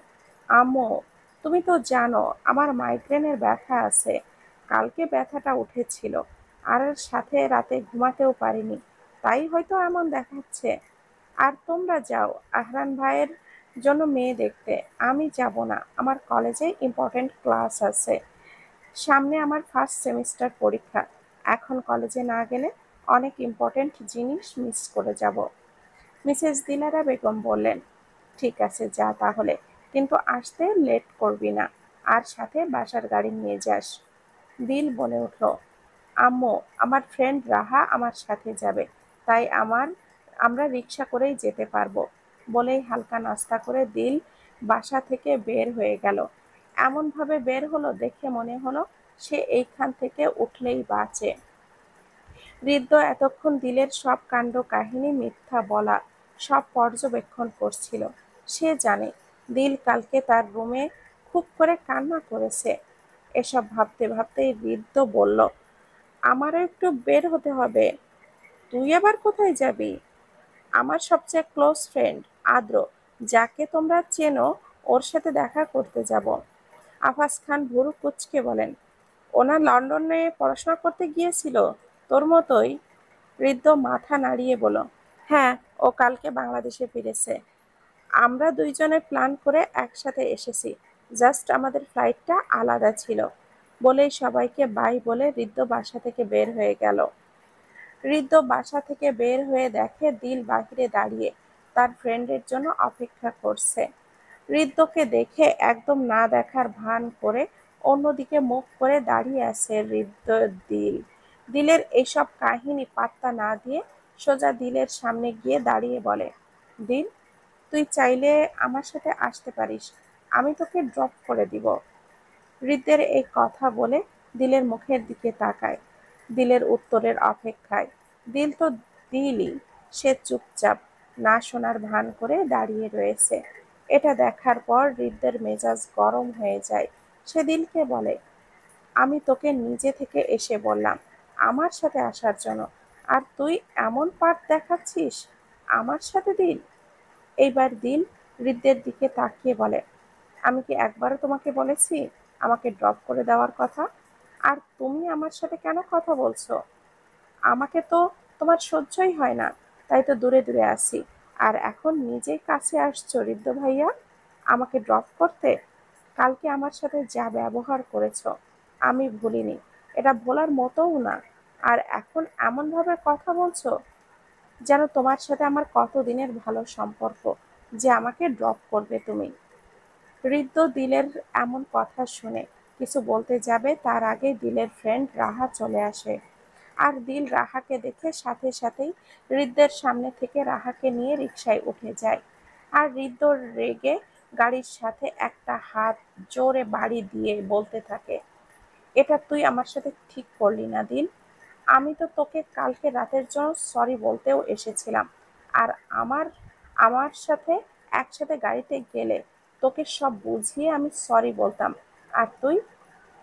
আম্মু, তুমি তো জানো আমার মাইগ্রেনের ব্যথা আছে, কালকে ব্যথাটা উঠেছিল, আর সাথে রাতে ঘুমাতেও পারিনি, তাই হয়তো এমন দেখাচ্ছে। আর তোমরা যাও আহরান ভাইয়ের জন্য মেয়ে দেখতে, আমি যাব না, আমার কলেজে ইম্পর্টেন্ট ক্লাস আছে, সামনে আমার ফার্স্ট সেমিস্টার পরীক্ষা, এখন কলেজে না গেলে অনেক ইম্পর্টেন্ট জিনিস মিস করে যাব। মিসেস দিলারা বেগম বললেন, ঠিক আছে যা তাহলে, কিন্তু আসতে লেট করবি না, আর সাথে বাসার গাড়ি নিয়ে যাস। দিল বলে উঠল, আম্মু, আমার ফ্রেন্ড রাহা আমার সাথে যাবে, তাই আমরা রিক্সা করেই যেতে পারবো। বলেই হালকা নাস্তা করে দিল বাসা থেকে বের হয়ে গেল। এমনভাবে বের হলো দেখে মনে হলো সে এইখান থেকে উঠলেই বাঁচে। হৃদ্য এতক্ষণ দিলের সব কাণ্ড কাহিনী মিথ্যা বলা সব পর্যবেক্ষণ করছিল। সে জানে দিল কালকে তার রুমে খুব করে কান্না করেছে। এসব ভাবতে ভাবতেই হৃদ্য বলল, আমারও একটু বের হতে হবে। তুই আবার কোথায় যাবি? আমার সবচেয়ে ক্লোজ ফ্রেন্ড আদ্র, যাকে তোমরা চেনো, ওর সাথে দেখা করতে যাব। আফাজ খান ভুরু কুঁচকে বলেন, ওনা লন্ডনে পড়াশোনা করতে গিয়েছিল, তোর মতোই। হৃদ্য মাথা নাড়িয়ে বলল, হ্যাঁ, ও কালকে বাংলাদেশে ফিরেছে। আমরা দুইজনে প্ল্যান করে একসাথে এসেছি, জাস্ট আমাদের ফ্লাইটটা আলাদা ছিল। বলেই সবাইকে বাই বলে হৃদ্য বাসা থেকে বের হয়ে গেল। হৃদ্য বাসা থেকে বের হয়ে দেখে দিল বাহিরে দাঁড়িয়ে তার ফ্রেন্ডের জন্য অপেক্ষা করছে। হৃদ্যকে দেখে একদম না দেখার ভান করে অন্যদিকে মুখ করে দাঁড়িয়ে আছে হৃদ্য। দিল দিলের এইসব কাহিনী পাত্তা না দিয়ে সোজা দিলের সামনে গিয়ে দাঁড়িয়ে বলে, দিল, তুই চাইলে আমার সাথে আসতে পারিস, আমি তোকে ড্রপ করে দিব। হৃদ্যের এই কথা বলে দিলের মুখের দিকে তাকায়, দিলের উত্তরের অপেক্ষায়। দিল তো দিলই, সে চুপচাপ না শোনার ভান করে দাঁড়িয়ে রয়েছে। এটা দেখার পর হৃদ্যের মেজাজ গরম হয়ে যায়। সে দিলকে বলে, আমি তোকে নিজে থেকে এসে বললাম আমার সাথে আসার জন্য, আর তুই এমন পাঠ দেখাচ্ছিস আমার সাথে। দিল এইবার দিল হৃদ্যের দিকে তাকিয়ে বলে, আমি কি একবারও তোমাকে বলেছি আমাকে ড্রপ করে দেওয়ার কথা? আর তুমি আমার সাথে কেন কথা বলছো? আমাকে তো তোমার সহ্যই হয় না, তাই তো দূরে দূরে আসি। আর এখন নিজেই কাছে আসছো হৃদ্য ভাইয়া আমাকে ড্রপ করতে। কালকে আমার সাথে যা ব্যবহার করেছো আমি ভুলিনি, এটা ভোলার মতোও না। আর এখন এমনভাবে কথা বলছো যেন তোমার সাথে আমার কতদিনের ভালো সম্পর্ক, যে আমাকে ড্রপ করবে তুমি। হৃদ্য দিলের এমন কথা শুনে কিছু বলতে যাবে তার আগে দিলের ফ্রেন্ড রাহা চলে আসে। আর দিল রাহাকে দেখে সাথে সাথেই হৃদ্যের সামনে থেকে রাহাকে নিয়ে রিকশায় উঠে যায়। আর হৃদ্য রেগে গাড়ির সাথে একটা হাত জোরে বাড়ি দিয়ে বলতে থাকে, এটা তুই আমার সাথে ঠিক করলি না দিল। আমি তো তোকে কালকে রাতের জন্য সরি বলতেও এসেছিলাম। আর আমার আমার সাথে একসাথে গাড়িতে গেলে তোকে সব বুঝিয়ে আমি সরি বলতাম। আর তুই?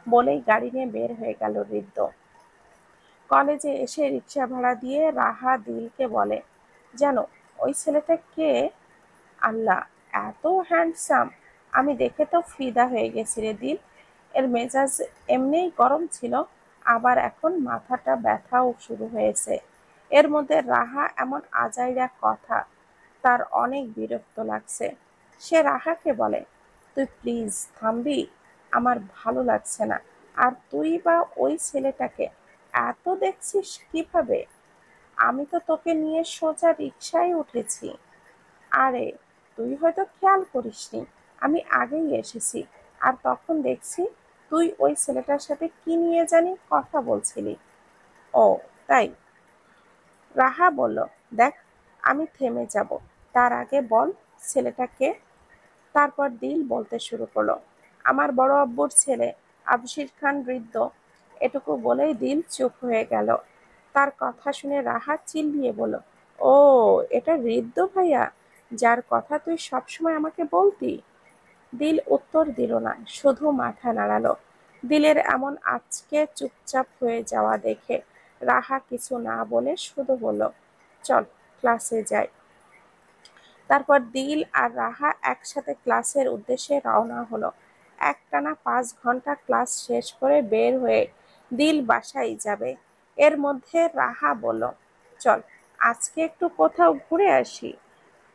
বলেই গাড়ি নিয়ে বের হয়ে গেল ঋদ্ধ। কলেজে এসে রিক্সা ভাড়া দিয়ে রাহা দিলকে বলে, জানো ওই ছেলেটা কে? আল্লাহ, এত হ্যান্ডসাম! আমি দেখে তো ফিদা হয়ে গেছি রে দিল। এর মেজাজ এমনিই গরম ছিল, আবার এখন মাথাটা ব্যথাও শুরু হয়েছে। এর মধ্যে রাহা এমন আজাইরা কথা, তার অনেক বিরক্ত লাগছে। সে রাহাকে বলে, তুই প্লিজ থামবি? আমার ভালো লাগছে না। আর তুই বা ওই ছেলেটাকে এত দেখছিস কিভাবে? আমি তো তোকে নিয়ে সোজা রিক্সায় উঠেছি। আরে, তুই হয়তো খেয়াল করিসনি, আমি আগেই এসেছি। আর তখন দেখছি তুই ওই ছেলেটার সাথে কি নিয়ে জানি কথা বলছিলি। ও, তাই? রাহা বলল, দেখ, আমি থেমে যাব, তার আগে বল ছেলেটা কে? তারপর দিল বলতে শুরু করলো, আমার বড় আব্বুর ছেলে, আবশির খান ঋদ্ধ। এটুকু বলেই দিল চুপ হয়ে গেল। তার কথা শুনে রাহা চিল্লিয়ে বলল, ও, এটা ঋদ্ধ ভাইয়া, যার কথা তুই সবসময় আমাকে বলতি? দিল উত্তর দিল না, শুধু মাথা নাড়ালো। দিলের এমন আজকে চুপচাপ হয়ে যাওয়া দেখে রাহা কিছু না বলে শুধু বলল, চল ক্লাসে যাই। তারপর দিল আর রাহা একসাথে ক্লাসের উদ্দেশ্যে রওনা হলো। একটানা 5 ঘন্টা ক্লাস শেষ করে বের হয়ে দিল বাসায় যাবে। এর মধ্যে রাহা বলল, চল আজকে একটু কোথাও ঘুরে আসি,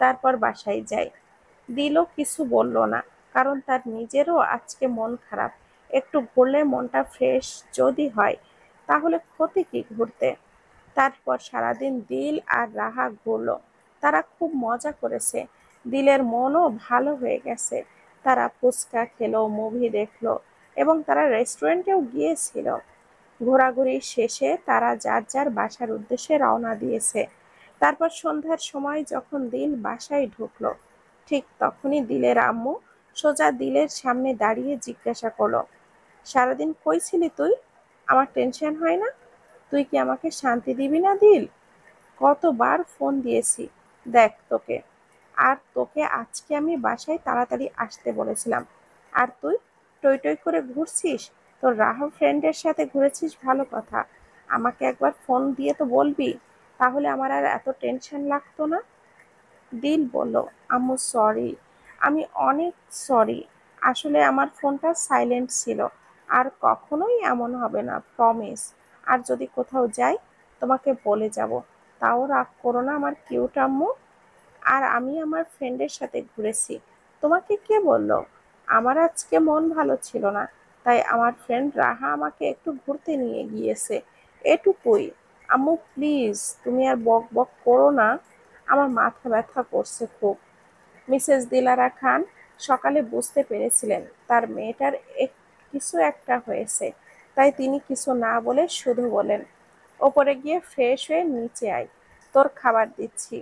তারপর বাসায় যাই। দিলও কিছু বলল না, কারণ তার নিজেরও আজকে মন খারাপ। একটু ঘুরলে মনটা ফ্রেশ যদি হয়, তাহলে ক্ষতি কি ঘুরতে? তারপর সারাদিন দিল আর রাহা ঘুরলো। তারা খুব মজা করেছে। দিলের মনও ভালো হয়ে গেছে। তারা ফুচকা খেলো, মুভি দেখলো এবং তারা রেস্টুরেন্টেও গিয়েছিল। ঘোরাঘুরি শেষে তারা যার যার বাসার উদ্দেশ্যে রওনা দিয়েছে। তারপর সন্ধ্যার সময় যখন দিল বাসায় ঢুকলো, ঠিক তখনই দিলের আম্মু সোজা দিলের সামনে দাঁড়িয়ে জিজ্ঞাসা করলো, সারাদিন কই ছিলি তুই? আমার টেনশন হয় না? তুই কি আমাকে শান্তি দিবি না দিল? কতবার ফোন দিয়েছি দেখ তোকে। আর তোকে আজকে আমি বাসায় তাড়াতাড়ি আসতে বলেছিলাম, আর তুই টই টই করে ঘুরছিস। তোর রাহুল ফ্রেন্ডের সাথে ঘুরেছিস ভালো কথা, আমাকে একবার ফোন দিয়ে তো বলবি, তাহলে আমার আর এত টেনশন লাগতো না। দিল বলল, আম্মু সরি, আমি অনেক সরি। আসলে আমার ফোনটা সাইলেন্ট ছিল। আর কখনোই এমন হবে না, প্রমিস। আর যদি কোথাও যাই, তোমাকে বলে যাব। তাও রাগ করো না আমার কিউট আম্মু। আর আমি আমার ফ্রেন্ডের সাথে ঘুরেছি। তোমাকে কে বলল? আমার আজকে মন ভালো ছিল না, তাই আমার ফ্রেন্ড রাহা আমাকে একটু ঘুরতে নিয়ে গিয়েছে, এটুকুই। আম্মু প্লিজ, তুমি আর বক বক করো না, আমার মাথা ব্যথা করছে খুব। মিসেস দিলারা খান সকালে বুঝতে পেরেছিলেন তার মেয়েটার কিছু একটা হয়েছে, তাই তিনি কিছু না বলে শুধু বলেন, ওপরে গিয়ে ফ্রেশ হয়ে নিচে আয়, তোর খাবার দিচ্ছি।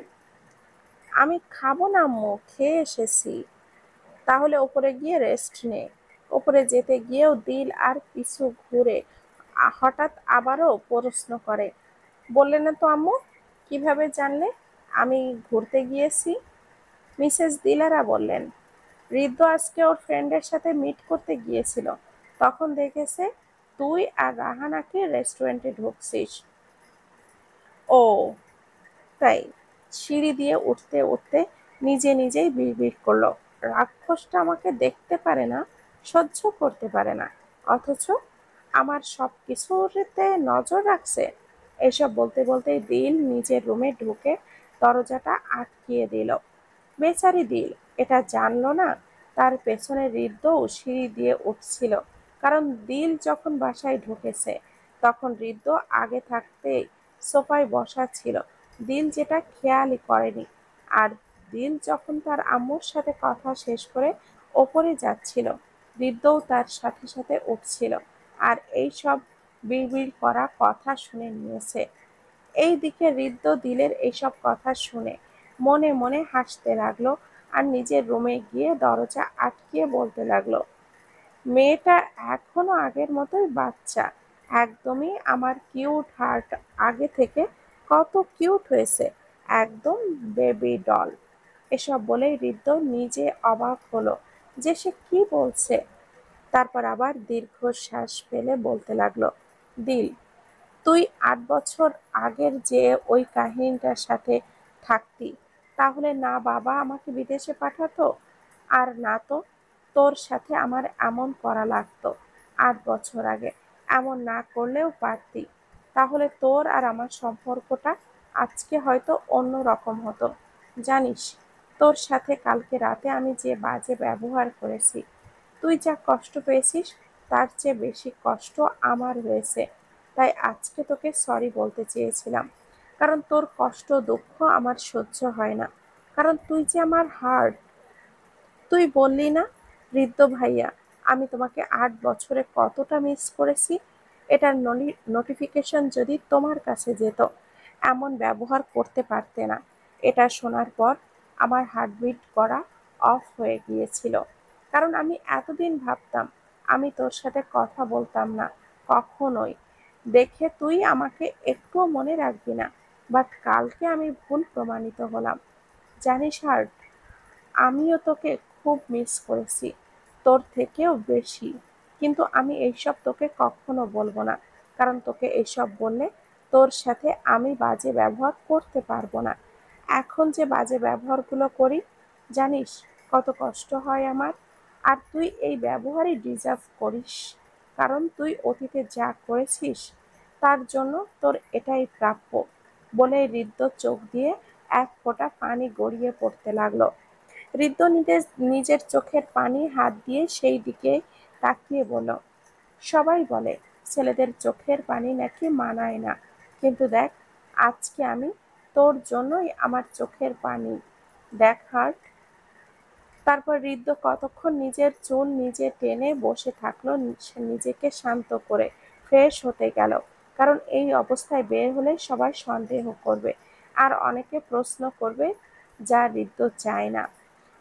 আমি খাবো না আম্মু, খেয়ে এসেছি। তাহলে ওপরে গিয়ে রেস্ট নে। ওপরে যেতে গিয়েও দিল আর পিছু ঘুরে হঠাৎ আবারও প্রশ্ন করে, বললে না তো আম্মু? কিভাবে জানলে আমি ঘুরতে গিয়েছি? মিসেস দিলারা বললেন, ঋদ্ধ আজকে ওর ফ্রেন্ডের সাথে মিট করতে গিয়েছিল, তখন দেখেছে তুই আর রাহানাকে রেস্টুরেন্টে ঢুকছিস। ও, তাই? সিঁড়ি দিয়ে উঠতে উঠতে নিজে নিজেই বিড়বিড় করলো, রাক্ষসটা আমাকে দেখতে পারে না, সহ্য করতে পারে না, অথচ আমার সব কিছুতে নজর রাখছে। এসব বলতে বলতেই দিল নিজের রুমে ঢুকে দরজাটা আটকিয়ে দিল। বেচারি দিল এটা জানলো না তার পেছনে ঋদ্ধও সিঁড়ি দিয়ে উঠছিল, কারণ দিল যখন বাসায় ঢুকেছে তখন ঋদ্ধ আগে থাকতেই সোফায় বসা ছিল। দিল যেটা খেয়ালই করেনি। আর দিল যখন তার আম্মুর সাথে কথা শেষ করে ওপরে যাচ্ছিল, ঋদ্ধও তার সাথে সাথে উঠছিল আর এই সব বিড়বিড় করা কথা শুনে নিয়েছে। এইদিকে ঋদ্ধ দিলের এইসব কথা শুনে মনে মনে হাসতে লাগলো আর নিজের রুমে গিয়ে দরজা আটকিয়ে বলতে লাগলো, মেয়েটা এখনো আগের মতোই বাচ্চা, একদমই আমার কিউট হার্ট আগে থেকে কত কিউট হয়েছে, একদম বেবি ডল। এসব বলেই ঋদ্ধ নিজে অবাক হলো যে সে কি বলছে। তারপর আবার দীর্ঘশ্বাস ফেলে বলতে লাগলো, দিল, তুই 8 বছর আগের যে ওই কাহিনীটার সাথে থাকতি, তাহলে না বাবা আমাকে বিদেশে পাঠাতো, আর না তো তোর সাথে আমার এমন করা লাগতো। 8 বছর আগে এমন না করলেও পারতি, তাহলে তোর আর আমার সম্পর্কটা আজকে হয়তো অন্য রকম হতো। জানিস, তোর সাথে কালকে রাতে আমি যে বাজে ব্যবহার করেছি, তুই যা কষ্ট পেয়েছিস তার চেয়ে বেশি কষ্ট আমার হয়েছে। তাই আজকে তোকে সরি বলতে চেয়েছিলাম, কারণ তোর কষ্ট দুঃখ আমার সহ্য হয় না, কারণ তুই যে আমার হার্ট। তুই বললি না ঋদ্ধ ভাইয়া, আমি তোমাকে 8 বছরে কতটা মিস করেছি, এটার নোটিফিকেশন যদি তোমার কাছে যেত, এমন ব্যবহার করতে পারতে না। এটা শোনার পর আমার হার্টবিট করা অফ হয়ে গিয়েছিল, কারণ আমি এতদিন ভাবতাম আমি তোর সাথে কথা বলতাম না কখনোই, দেখে তুই আমাকে একটুও মনে রাখবি না। বাট কালকে আমি ভুল প্রমাণিত হলাম। জানিস হার্ট, আমিও তোকে খুব মিস করেছি, তোর থেকেও বেশি। কিন্তু আমি এইসব তোকে কখনো বলবো না, কারণ তোকে এইসব বললে তোর সাথে আমি বাজে ব্যবহার করতে পারবো না। এখন যে বাজে ব্যবহারগুলো করি, জানিস কত কষ্ট হয় আমার। আর তুই এই ব্যবহারই ডিজার্ভ করিস, কারণ তুই অতীতে যা করেছিস তার জন্য তোর এটাই প্রাপ্য। বলে ঋদ্ধ চোখ দিয়ে এক ফোঁটা পানি গড়িয়ে পড়তে লাগলো। ঋদ্ধ নিজের চোখের পানি হাত দিয়ে সেই দিকে তাকিয়ে বলল, সবাই বলে ছেলেদের চোখের পানি নাকি মানায় না, কিন্তু দেখ, আজকে আমি তোর জন্যই আমার চোখের পানি, দেখ হার্ট। তারপর ঋদ্ধ কতক্ষণ নিজের চুল নিজে টেনে বসে থাকলো, নিজেকে শান্ত করে ফ্রেশ হতে গেল, কারণ এই অবস্থায় বের হলে সবাই সন্দেহ করবে আর অনেকে প্রশ্ন করবে, যা ঋদ্ধ চায় না।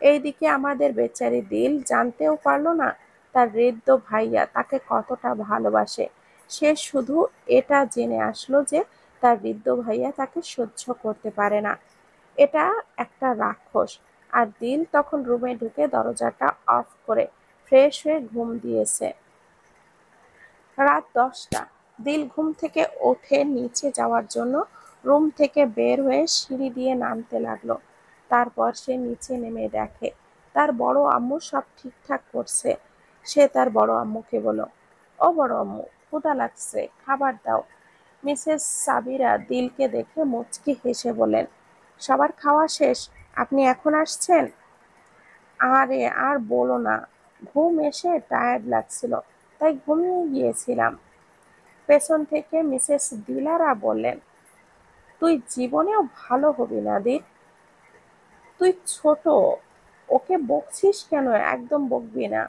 এইদিকে আমাদের বেচারি দিল জানতেও পারলো না তার ঋদ্ধ ভাইয়া তাকে কতটা ভালোবাসে। সে শুধু এটা জেনে আসলো যে তার ঋদ্ধ ভাইয়া তাকে সহ্য করতে পারে না, এটা একটা রাক্ষস। আর দিল তখন রুমে ঢুকে দরজাটা অফ করে ফ্রেশ হয়ে ঘুম দিয়েছে। রাত 10টা। দিল ঘুম থেকে ওঠে নিচে যাওয়ার জন্য রুম থেকে বের হয়ে সিঁড়ি দিয়ে নামতে লাগলো। তারপর সে নিচে নেমে দেখে তার বড় আম্মু সব ঠিকঠাক করছে। সে তার বড় আম্মুকে বলল, ও বড় আম্মু, ক্ষুধা লাগছে, খাবার দাও। মিসেস সাবিরা দিলকে দেখে মুচকি হেসে বললেন, সবার খাওয়া শেষ, আপনি এখন আসছেন? আরে আর বলো না, ঘুম এসে টায়ার্ড লাগছিল, তাই ঘুমিয়ে গিয়েছিলাম। পেছন থেকে মিসেস দিলারা বললেন, তুই জীবনেও ভালো হবি না দিল, তুই ছোট, ওকে বকছিস কেন, একদম বকবি না।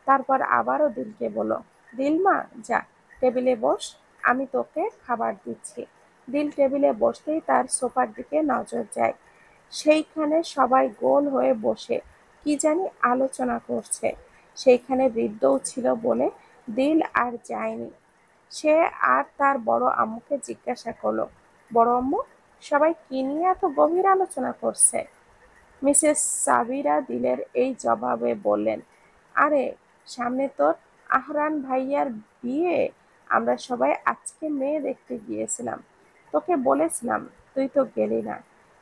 তারপর আবারও দিলকে বলল, দিলমা যা, টেবিলে বস, আমি তোকে খাবার দিচ্ছি। দিল টেবিলে বসতেই তার সোফার দিকে নজর যায়। সেইখানে সবাই গোল হয়ে বসে কি জানি আলোচনা করছে। সেইখানে বৃদ্ধও ছিল বলে দিল আর যায়নি। সে আর তার বড় আম্মুকে জিজ্ঞাসা করলো, বড় আম্মু, সবাই কি নিয়ে এত গভীর আলোচনা করছে? মিসেস সাবিরা দিলের এই জবাবে বললেন, আরে সামনে তোর আহরান ভাইয়ার বিয়ে, আমরা সবাই আজকে মেয়ে দেখতে গিয়েছিলাম, তোকে বলেছিলাম, তুই তো গেলি না।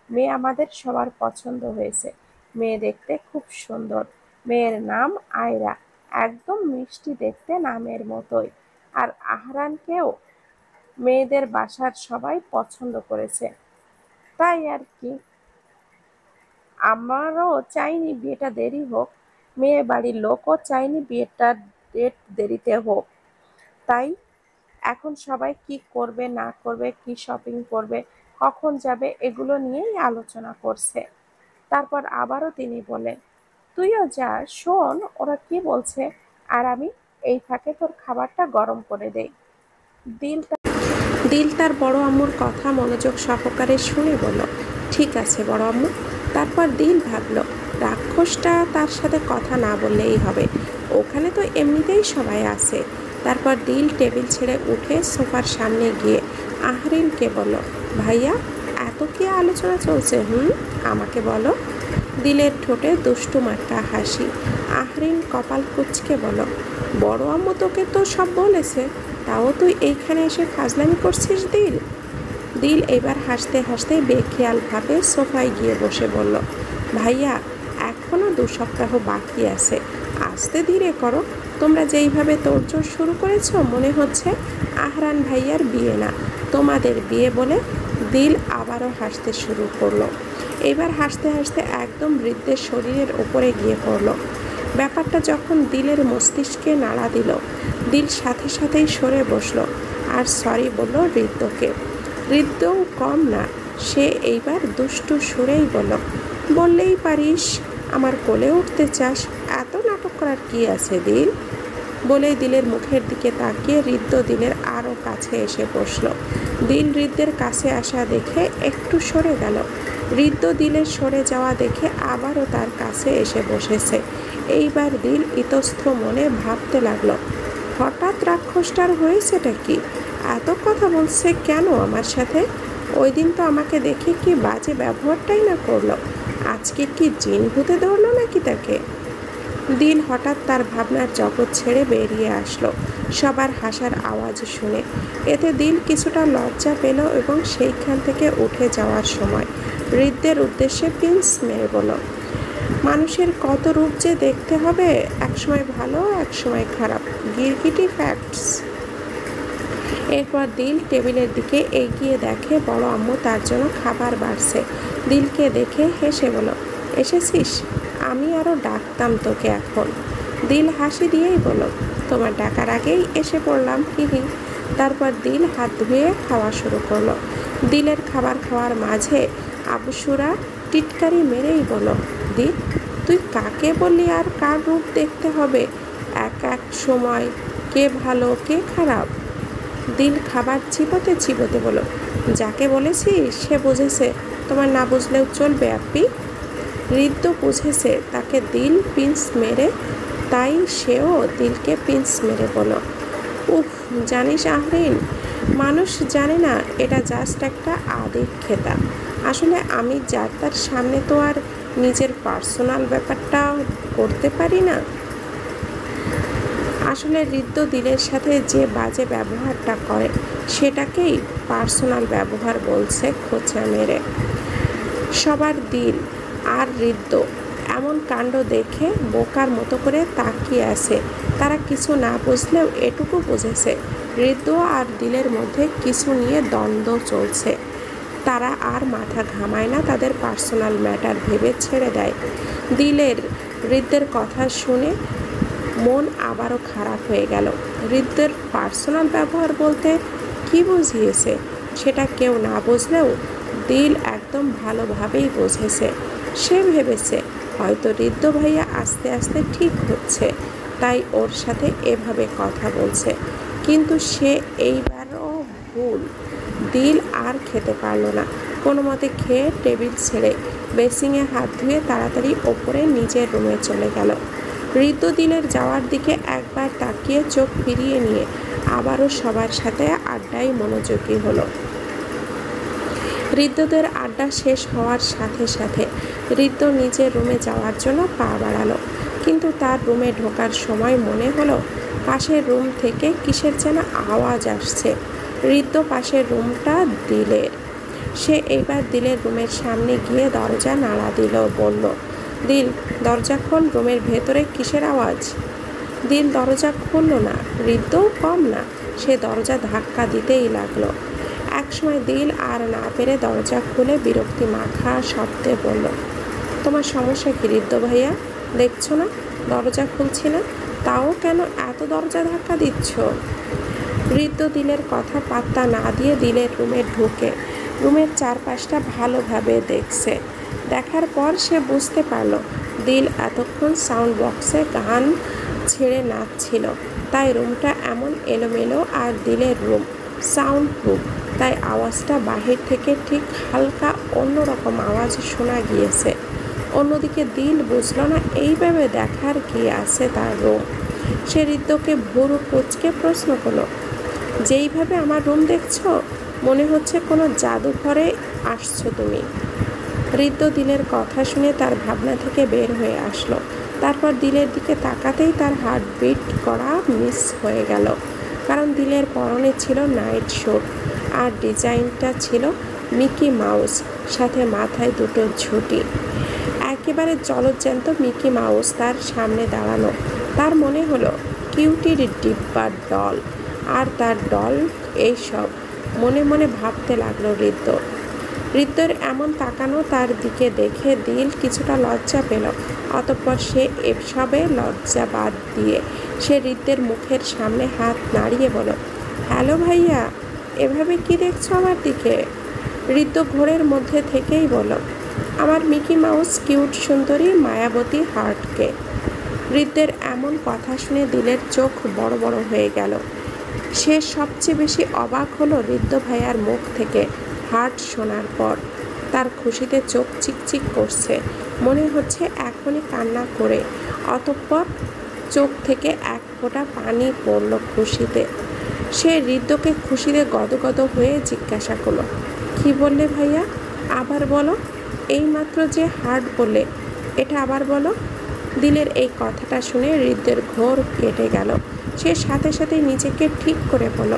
মেয়ে আমাদের সবার পছন্দ হয়েছে, মেয়ে দেখতে খুব সুন্দর, মেয়ের নাম আয়রা, একদম মিষ্টি দেখতে নামের মতোই। আর আহরানকেও মেয়েদের বাসার সবাই পছন্দ করেছে, তাই আর কি। আমারও চাইনি বিয়েটা দেরি হোক, মেয়ে বাড়ির লোকও চাইনি বিয়েটার ডেট দেরিতে হোক। তাই এখন সবাই কি করবে না করবে, কি শপিং করবে, কখন যাবে, এগুলো নিয়েই আলোচনা করছে। তারপর আবারও তিনি বললেন, তুইও যা, শোন ওরা কি বলছে, আর আমি এই ফাঁকে তোর খাবারটা গরম করে দেই। দিল দিল তার বড় আম্মুর কথা মনোযোগ সহকারে শুনে বলল, ঠিক আছে বড় আম্মু। তারপর দিল ভাবল, রাক্ষসটা তার সাথে কথা না বললেই হবে, ওখানে তো এমনিতেই সবাই আছে। তারপর দিল টেবিল ছেড়ে উঠে সোফার সামনে গিয়ে আহরিনকে বলল, ভাইয়া, এত কি আলোচনা চলছে? আমাকে বলো। দিলের ঠোঁটে দুষ্টু মার্কা হাসি। আহরিন কপাল কুঁচকে বলল, বড় আম্মু তোকে তো সব বলেছে, তাও তুই এইখানে এসে ফাজলামি করছিস দিল? দিল এবার হাসতে হাসতে বেখেয়ালভাবে সোফায় গিয়ে বসে বলল, ভাইয়া এখনও 2 সপ্তাহ বাকি আছে, আস্তে ধীরে করো। তোমরা যেইভাবে তোড়জোড় শুরু করেছো মনে হচ্ছে আহরান ভাইয়ার বিয়ে না, তোমাদের বিয়ে বলে। দিল আবারও হাসতে শুরু করলো। এবার হাসতে হাসতে একদম বৃদ্ধের শরীরের ওপরে গিয়ে পড়ল। ব্যাপারটা যখন দিলের মস্তিষ্কে নাড়া দিল, দিল সাথে সাথেই সরে বসলো আর সরি বলল হৃদ্যকে। হৃদ্যও কম না, সে এইবার দুষ্টু সুরেই বলল, বললেই পারিস, আমার কোলে উঠতে চাস, এত নাটক করার কি আছে দিল? বলেই দিলের মুখের দিকে তাকিয়ে হৃদ্য দিলের আরও কাছে এসে বসল। দিল হৃদ্যের কাছে আসা দেখে একটু সরে গেল। হৃদ্য দিলের সরে যাওয়া দেখে আবারও তার কাছে এসে বসেছে। এইবার দিল ইতস্থ মনে ভাবতে লাগলো, হঠাৎ রাক্ষসটার হয়েছেটা কি? এত কথা বলছে কেন আমার সাথে? ওই দিন তো আমাকে দেখে কি বাজে ব্যবহারটাই না করলো, আজকে কি জিন ভূতে ধরলো নাকি তাকে? দিল হঠাৎ তার ভাবনার জগৎ ছেড়ে বেরিয়ে আসলো সবার হাসার আওয়াজ শুনে। এতে দিল কিছুটা লজ্জা পেল এবং সেইখান থেকে উঠে যাওয়ার সময় হৃদ্যের উদ্দেশ্যে পিঞ্চ মেরে বলল, মানুষের কত রূপ যে দেখতে হবে, একসময় ভালো একসময় খারাপ, গিরগিটি ফ্যাক্টস। এরপর দিল টেবিলের দিকে এগিয়ে দেখে বড় আম্মু তার জন্য খাবার বাড়ছে। দিলকে দেখে হেসে বলল, এসেছিস? আমি আরও ডাকতাম তোকে এখন। দিল হাসি দিয়েই বলল, তোমার ডাকার আগেই এসে পড়লাম, হিহি। তারপর দিল হাত ধুয়ে খাওয়া শুরু করলো। দিলের খাবার খাওয়ার মাঝে আবসুরা টিটকারি মেরেই বলল, দিল তুই কাকে বললি আর কার রূপ দেখতে হবে? এক এক সময় কে ভালো কে খারাপ? দিল খাবার চিবোতে চিবোতে বলল, যাকে বলেছি সে বুঝেছে, তোমার না বুঝলেও চলবে আপনি। হৃদ্য বুঝেছে তাকে দিল পিঞ্চ মেরে, তাই সেও দিলকে পিঞ্চ মেরে বলল, উফ জানিস আহরিন, মানুষ জানে না এটা জাস্ট একটা আদিক্ষেতা। আসলে আমি যার তার সামনে তো আর নিজের পার্সোনাল ব্যাপারটা করতে পারি না। আসলে হৃদ্য দিলের সাথে যে বাজে ব্যবহারটা করে সেটাকেই পার্সোনাল ব্যবহার বলছে খোঁচা মেরে। সবার দিল আর হৃদ্য এমন কাণ্ড দেখে বোকার মতো করে তাকিয়ে আছে। তারা কিছু না বুঝলেও এটুকু বুঝেছে হৃদ্য আর দিলের মধ্যে কিছু নিয়ে দ্বন্দ্ব চলছে। তারা আর মাথা ঘামায় না, তাদের পার্সোনাল ম্যাটার ভেবে ছেড়ে দেয়। দিলের হৃদ্যের কথা শুনে মন আবারও খারাপ হয়ে গেল। হৃদ্যের পার্সোনাল ব্যবহার বলতে কি বুঝিয়েছে সেটা কেউ না বুঝলেও দিল একদম ভালোভাবেই বুঝেছে। সে ভেবেছে হয়তো হৃদ্য ভাইয়া আস্তে আস্তে ঠিক হচ্ছে, তাই ওর সাথে এভাবে কথা বলছে। কিন্তু সে এইবারও ভুল। দিল আর খেতে পারল না, কোনো মতে খেয়ে টেবিল ছেড়ে বেসিংয়ে হাত ধুয়ে তাড়াতাড়ি ওপরে নিজের রুমে চলে গেল। হৃদ্য দিলের যাওয়ার দিকে একবার তাকিয়ে চোখ ফিরিয়ে নিয়ে আবারও সবার সাথে আড্ডায় মনোযোগী হলো। হৃদ্যদের আড্ডা শেষ হওয়ার সাথে সাথে হৃদ্য নিজের রুমে যাওয়ার জন্য পা বাড়ালো, কিন্তু তার রুমে ঢোকার সময় মনে হলো পাশের রুম থেকে কিসের যেন আওয়াজ আসছে। হৃদ্য পাশের রুমটা দিলের। সে এইবার দিলের রুমের সামনে গিয়ে দরজা নাড়া দিল, বলল, দিল দরজা খোল, রুমের ভেতরে কিসের আওয়াজ? দিল দরজা খুলল না, হৃদ্যও কম না, সে দরজা ধাক্কা দিতেই লাগলো। একসময় দিল আর না পেরে দরজা খুলে বিরক্তি মাখা শব্দে বলল, তোমার সমস্যা কি হৃদ্য ভাইয়া? দেখছো না দরজা খুলছি না, তাও কেন এত দরজা ধাক্কা দিচ্ছ? হৃদ্য দিলের কথা পাত্তা না দিয়ে দিলের রুমে ঢুকে রুমের চারপাশটা ভালোভাবে দেখছে। দেখার পর সে বুঝতে পারল দিল এতক্ষণ সাউন্ড বক্সে গান ছেড়ে নাচছিল, তাই রুমটা এমন এলোমেলো। আর দিলের রুম সাউন্ড প্রুফ, তাই আওয়াজটা বাহির থেকে ঠিক হালকা অন্যরকম আওয়াজ শোনা গিয়েছে। অন্যদিকে দিল বুঝল না এইভাবে দেখার কি আছে তার রুম। সে হৃদ্যকে ভুরু কুঁচকে প্রশ্ন করলো, যেইভাবে আমার রুম দেখছো মনে হচ্ছে কোনো জাদুঘরে আসছো তুমি। হৃদ্য দিলের কথা শুনে তার ভাবনা থেকে বের হয়ে আসলো। তারপর দিলের দিকে তাকাতেই তার হার্টবিট করা মিস হয়ে গেল, কারণ দিলের পরনে ছিল নাইট স্যুট আর ডিজাইনটা ছিল মিকি মাউস, সাথে মাথায় দুটো ঝুঁটি। একেবারে জলজ্যান্ত মিকি মাউস তার সামনে দাঁড়ানো। তার মনে হলো কিউটির ডিব্বার ডল আর তার ডল। এইসব মনে মনে ভাবতে লাগলো হৃদ্য। হৃদ্যর এমন তাকানো তার দিকে দেখে দিল কিছুটা লজ্জা পেল। অতঃপর সে এসবে লজ্জা বাদ দিয়ে সে হৃদ্যের মুখের সামনে হাত নাড়িয়ে বলল, হ্যালো ভাইয়া, এভাবে কি দেখছো আমার দিকে? হৃদ্য ঘোরের মধ্যে থেকেই বলল, আমার মিকি মাউস কিউট সুন্দরী মায়াবতী হার্টকে। হৃদ্যের এমন কথা শুনে দিলের চোখ বড় বড় হয়ে গেল। সে সবচেয়ে বেশি অবাক হলো হৃদ্য ভাইয়ার মুখ থেকে হার্ট শোনার পর। তার খুশিতে চোখ চিকচিক করছে, মনে হচ্ছে এখনই কান্না করে। অতঃপর চোখ থেকে এক ফোঁটা পানি পড়ল খুশিতে। সে হৃদ্যকে খুশিতে গদগদ হয়ে জিজ্ঞাসা করলো, কি বললে ভাইয়া? আবার বলো। এইমাত্র যে হার্ট বললে, এটা আবার বলো। দিলের এই কথাটা শুনে হৃদ্যের ঘোর কেটে গেল। সে সাথে সাথে নিজেকে ঠিক করে বলল,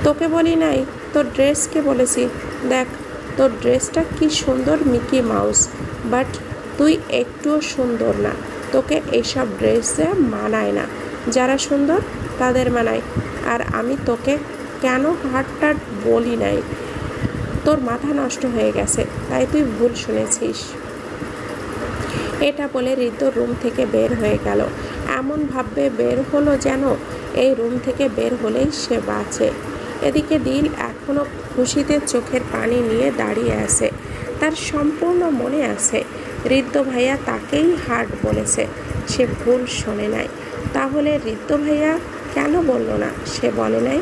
তোকে বলি নাই, তোর ড্রেসকে বলেছি। দেখ তোর ড্রেসটা কি সুন্দর মিকি মাউস, বাট তুই একটুও সুন্দর না। তোকে এইসব ড্রেসে মানায় না। যারা সুন্দর তাদের মানায়। আর আমি তোকে কেন হার্টটা বলি নাই। তোর মাথা নষ্ট হয়ে গেছে, তাই তুই ভুল শুনেছিস। এটা বলে হৃদ্য রুম থেকে বের হয়ে গেল। এমন ভাবে বের হলো যেন এই রুম থেকে বের হলেই সে বাঁচে। এদিকে দিল এখনো খুশিতে চোখের পানি নিয়ে দাঁড়িয়ে আছে। তার সম্পূর্ণ মনে আছে হৃদ্য ভাইয়া তাকেই হার্ট বলেছে, সে ভুল শোনে নাই। তাহলে হৃদ্য ভাইয়া কেন বলল না সে বলে নাই?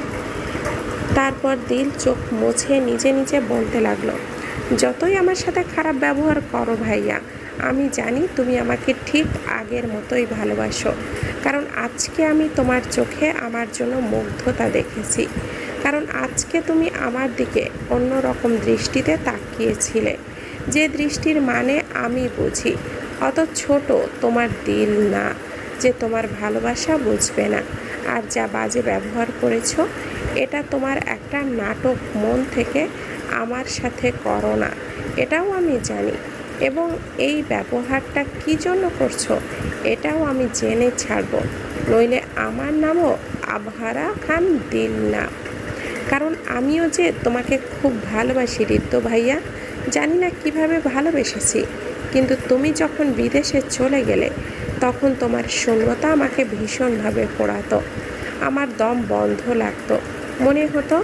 তারপর দিল চোখ মুছে নিজে নিজে বলতে লাগলো, যতই আমার সাথে খারাপ ব্যবহার করো ভাইয়া, আমি জানি তুমি আমাকে ঠিক আগের মতোই ভালোবাসো। কারণ আজকে আমি তোমার চোখে আমার জন্য মুগ্ধতা দেখেছি। কারণ আজকে তুমি আমার দিকে অন্যরকম দৃষ্টিতে তাকিয়েছিলে, যে দৃষ্টির মানে আমি বুঝি। অত ছোট তোমার দিল না যে তোমার ভালোবাসা বুঝবে না। আর যা বাজে ব্যবহার করেছো, এটা তোমার একটা নাটক। মন থেকে আমার সাথে করো না, এটাও আমি জানি। এবং এই ব্যবহারটা কী জন্য করছো এটাও আমি জেনে ছাড়বো, নইলে আমার নামও আবহারা খান দিল না। কারণ আমিও যে তোমাকে খুব ভালোবাসি হৃদ্য ভাইয়া। জানি না কিভাবে ভালোবেসেছি, কিন্তু তুমি যখন বিদেশে চলে গেলে তখন তোমার শূন্যতা আমাকে ভীষণভাবে পোড়াতো। আমার দম বন্ধ লাগতো, মনে হতো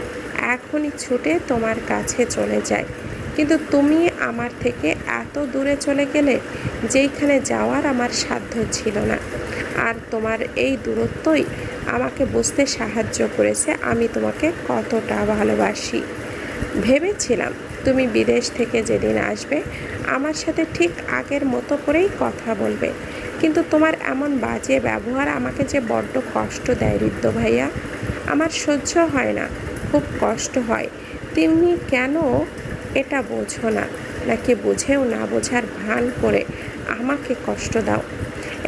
এখনই ছুটে তোমার কাছে চলে যায়। কিন্তু তুমি আমার থেকে এত দূরে চলে গেলে যেইখানে যাওয়ার আমার সাধ্য ছিল না। আর তোমার এই দূরত্বই আমাকে বুঝতে সাহায্য করেছে আমি তোমাকে কতটা ভালোবাসি। ভেবেছিলাম তুমি বিদেশ থেকে যেদিন আসবে আমার সাথে ঠিক আগের মতো করেই কথা বলবে, কিন্তু তোমার এমন বাজে ব্যবহার আমাকে যে বড্ড কষ্ট দেয় হৃদ্য ভাইয়া। আমার সহ্য হয় না, খুব কষ্ট হয়। তুমি কেন এটা বোঝো না, নাকি বুঝেও না বোঝার ভান করে আমাকে কষ্ট দাও?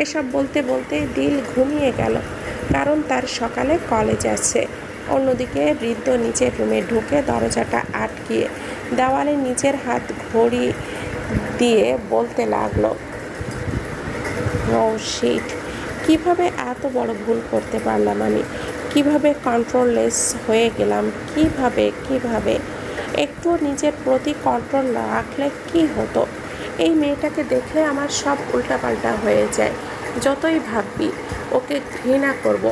এসব বলতে বলতে দিল ঘুমিয়ে গেল, কারণ তার সকালে কলেজ আছে। অন্যদিকে হৃদ্য নিচের রুমে ঢুকে দরজাটা আটকিয়ে দেওয়ালে নিজের হাত ঘড়ি দিয়ে বলতে লাগলো, ও শিট, কীভাবে এত বড় ভুল করতে পারলাম আমি? কিভাবে কন্ট্রোললেস হয়ে গেলাম? কিভাবে একটু নিজের প্রতি কন্ট্রোল রাখলে কি হতো? এই মেয়েটাকে দেখলে আমার সব উল্টাপাল্টা হয়ে যায়। যতই ভাববি ওকে ঘৃণা করব,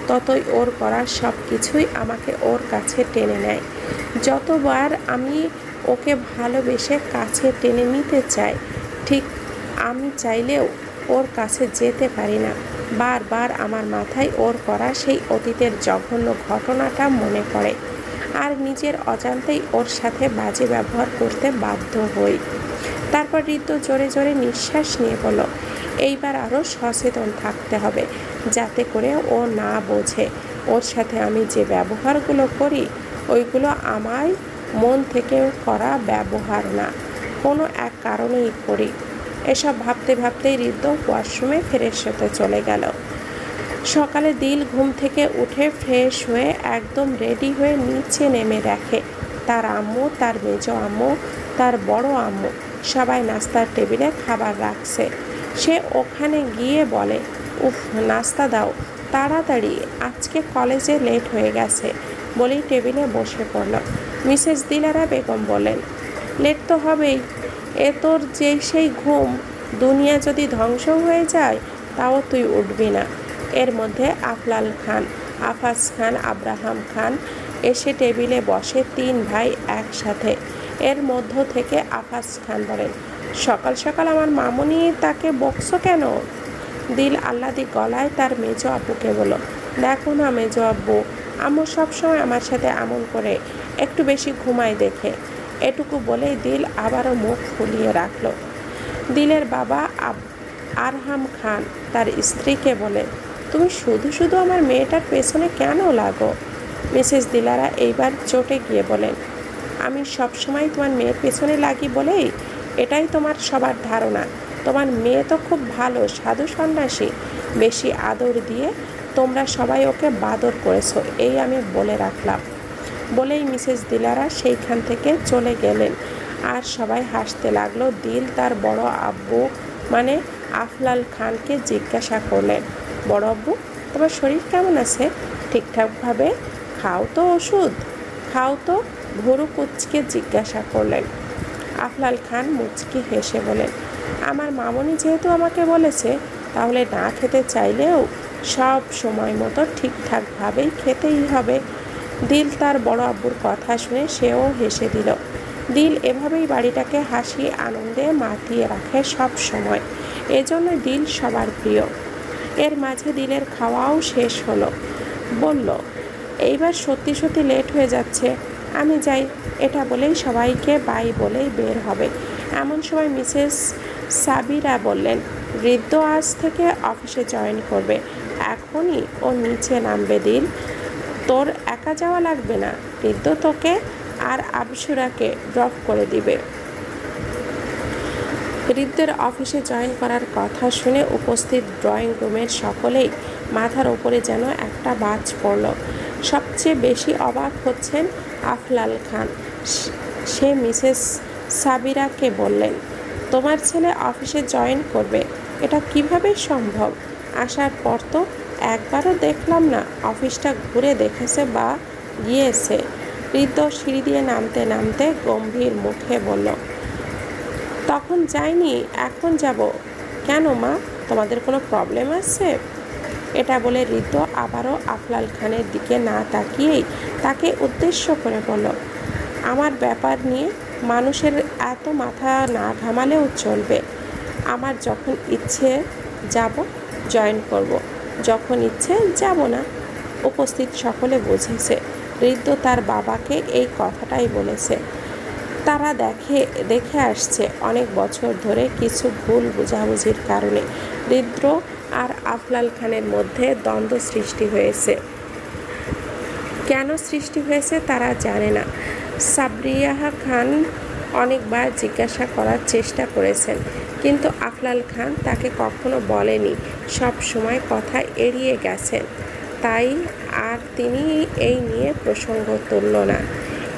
ততই ওর করার সব কিছুই আমাকে ওর কাছে টেনে নেয়। যতবার আমি ওকে ভালোবেসে কাছে টেনে নিতে চাই, ঠিক আমি চাইলেও ওর কাছে যেতে পারি না। বারবার আমার মাথায় ওর করা সেই অতীতের জঘন্য ঘটনাটা মনে পড়ে, আর নিজের অজান্তেই ওর সাথে বাজে ব্যবহার করতে বাধ্য হই। তারপর হৃদ্য জোরে জোরে নিঃশ্বাস নিয়ে বলল, এইবার আরও সচেতন থাকতে হবে, যাতে করে ও না বোঝে ওর সাথে আমি যে ব্যবহারগুলো করি ওইগুলো আমার মন থেকে করা ব্যবহার না। কোনো এক কারণেই পড়ি। এসব ভাবতে ভাবতেই ঋদ্ধ ওয়াশরুমে ফ্রেশ হতে চলে গেল। সকালে দিল ঘুম থেকে উঠে ফ্রেশ হয়ে একদম রেডি হয়ে নিচে নেমে দেখে তার আম্মু, তার মেজ আম্মু, তার বড় আম্মু সবাই নাস্তার টেবিলে খাবার রাখছে। সে ওখানে গিয়ে বলে, উফ, নাস্তা দাও তাড়াতাড়ি, আজকে কলেজে লেট হয়ে গেছে, বলেই টেবিলে বসে পড়ল। মিসেস দিলারা বেগম বলেন, লেট তো হবেই, এ তোর সেই ঘুম, দুনিয়া যদি ধ্বংস হয়ে যায় তাও তুই উঠবি না। এর মধ্যে আফলাল খান, আফাজ খান, আব্রাহাম খান এসে টেবিলে বসে, 3 ভাই একসাথে। এর মধ্য থেকে আফাজ খান বলেন, সকাল সকাল আমার মামুনি তাকে বকছো কেন? দিল আহ্লাদি গলায় তার মেজ আব্বুকে বলল, দেখো না মেজ আব্বু, আম্মু সবসময় আমার সাথে এমন করে, একটু বেশি ঘুমায় দেখে। এটুকু বলেই দিল আবারও মুখ ফুলিয়ে রাখল। দিলের বাবা আরহাম খান তার স্ত্রীকে বলে, তুমি শুধু শুধু আমার মেয়েটার পেছনে কেন লাগো? মিসেস দিলারা এইবার চটে গিয়ে বলেন, আমি সবসময় তোমার মেয়ের পেছনে লাগি বলেই এটাই তোমার সবার ধারণা। তোমার মেয়ে তো খুব ভালো, সাধু সন্ন্যাসী, বেশি আদর দিয়ে তোমরা সবাই ওকে বাদর করেছো, এই আমি বলে রাখলাম। বলেই মিসেস দিলারা সেইখান থেকে চলে গেলেন। আর সবাই হাসতে লাগলো। দিল তার বড় আব্বু মানে আফলাল খানকে জিজ্ঞাসা করলেন, বড় আব্বু, তোমার শরীর কেমন আছে? ঠিকঠাকভাবে খাও তো ওষুধ? খাও তো? ভুরু কুচকে জিজ্ঞাসা করলেন। আফলাল খান মুচকি হেসে বলেন, আমার মামনি যেহেতু আমাকে বলেছে, তাহলে না খেতে চাইলেও সব সময় মতো ঠিকঠাকভাবেই খেতেই হবে। দিল তার বড় আব্বুর কথা শুনে সেও হেসে দিল। দিল এভাবেই বাড়িটাকে হাসি আনন্দে মাতিয়ে রাখে সব সময়, এজন্য দিল সবার প্রিয়। এর মাঝে দিলের খাওয়াও শেষ হলো। বলল, এইবার সত্যি সত্যি লেট হয়ে যাচ্ছে, আমি যাই। এটা বলেই সবাইকে বাই বলেই বের হবে। এমন সময় মিসেস সাবিরা বললেন, বৃদ্ধ আজ থেকে অফিসে জয়েন করবে, এখনই ও নিচে নামবে। দিল, তোর একা যাওয়া লাগবে না, বৃদ্ধ তোকে আর আবসুরাকে ড্রপ করে দিবে। বৃদ্ধের অফিসে জয়েন করার কথা শুনে উপস্থিত ড্রয়িং রুমের সকলেই মাথার ওপরে যেন একটা বাজ পড়ল। সবচেয়ে বেশি অবাক হচ্ছেন আফলাল খান। সে মিসেস সাবিরাকে বললেন, তোমার ছেলে অফিসে জয়েন করবে, এটা কিভাবে সম্ভব? আসার পর তো একবারও দেখলাম না অফিসটা ঘুরে দেখেছে বা গিয়েছে। বৃদ্ধ সিঁড়ি দিয়ে নামতে নামতে গম্ভীর মুখে বলল, তখন যাইনি, এখন যাব। কেন মা, তোমাদের কোনো প্রবলেম আছে? এটা বলে বৃদ্ধ আবারও আফলাল খানের দিকে না তাকিয়েই তাকে উদ্দেশ্য করে বলল, আমার ব্যাপার নিয়ে মানুষের এত মাথা না ঘামালেও চলবে। আমার যখন ইচ্ছে যাব, জয়েন করব, যখন ইচ্ছে যাব না। উপস্থিত সকলে বুঝেছে বৃদ্ধ তার বাবাকে এই কথাটাই বলেছে। তারা দেখে আসছে অনেক বছর ধরে কিছু ভুল বোঝাবুঝির কারণে বৃদ্ধ আর আফলাল খানের মধ্যে দ্বন্দ্ব সৃষ্টি হয়েছে। কেন সৃষ্টি হয়েছে তারা জানে না। সাবরিয়া খান অনেকবার জিজ্ঞাসা করার চেষ্টা করেছেন, কিন্তু আফলাল খান তাকে কখনো বলেনি, সব সময় কথা এড়িয়ে গেছেন, তাই আর তিনি এই নিয়ে প্রসঙ্গ তুলল না।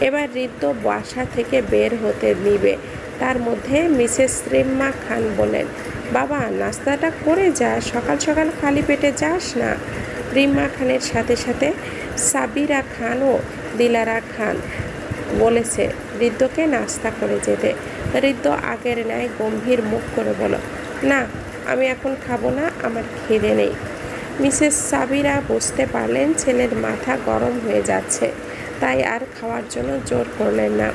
এবার বৃদ্ধ বাসা থেকে বের হতে নিবে, তার মধ্যে মিসেস রিম্মা খান বলেন, বাবা, নাস্তাটা করে যা, সকাল সকাল খালি পেটে যাস না। রিম্মা খানের সাথে সাথে সাবিরা খান ও দিলারা খান বলেছে বৃদ্ধকে নাস্তা করে যেতে। বৃদ্ধ আগের ন্যায় গম্ভীর মুখ করে বলল, না, আমি এখন খাবো না, আমার খিদে নেই। মিসেস সাবিরা বুঝতে পারলেন ছেলের মাথা গরম হয়ে যাচ্ছে, তাই আর খাওয়ার জন্য জোর করলেন না।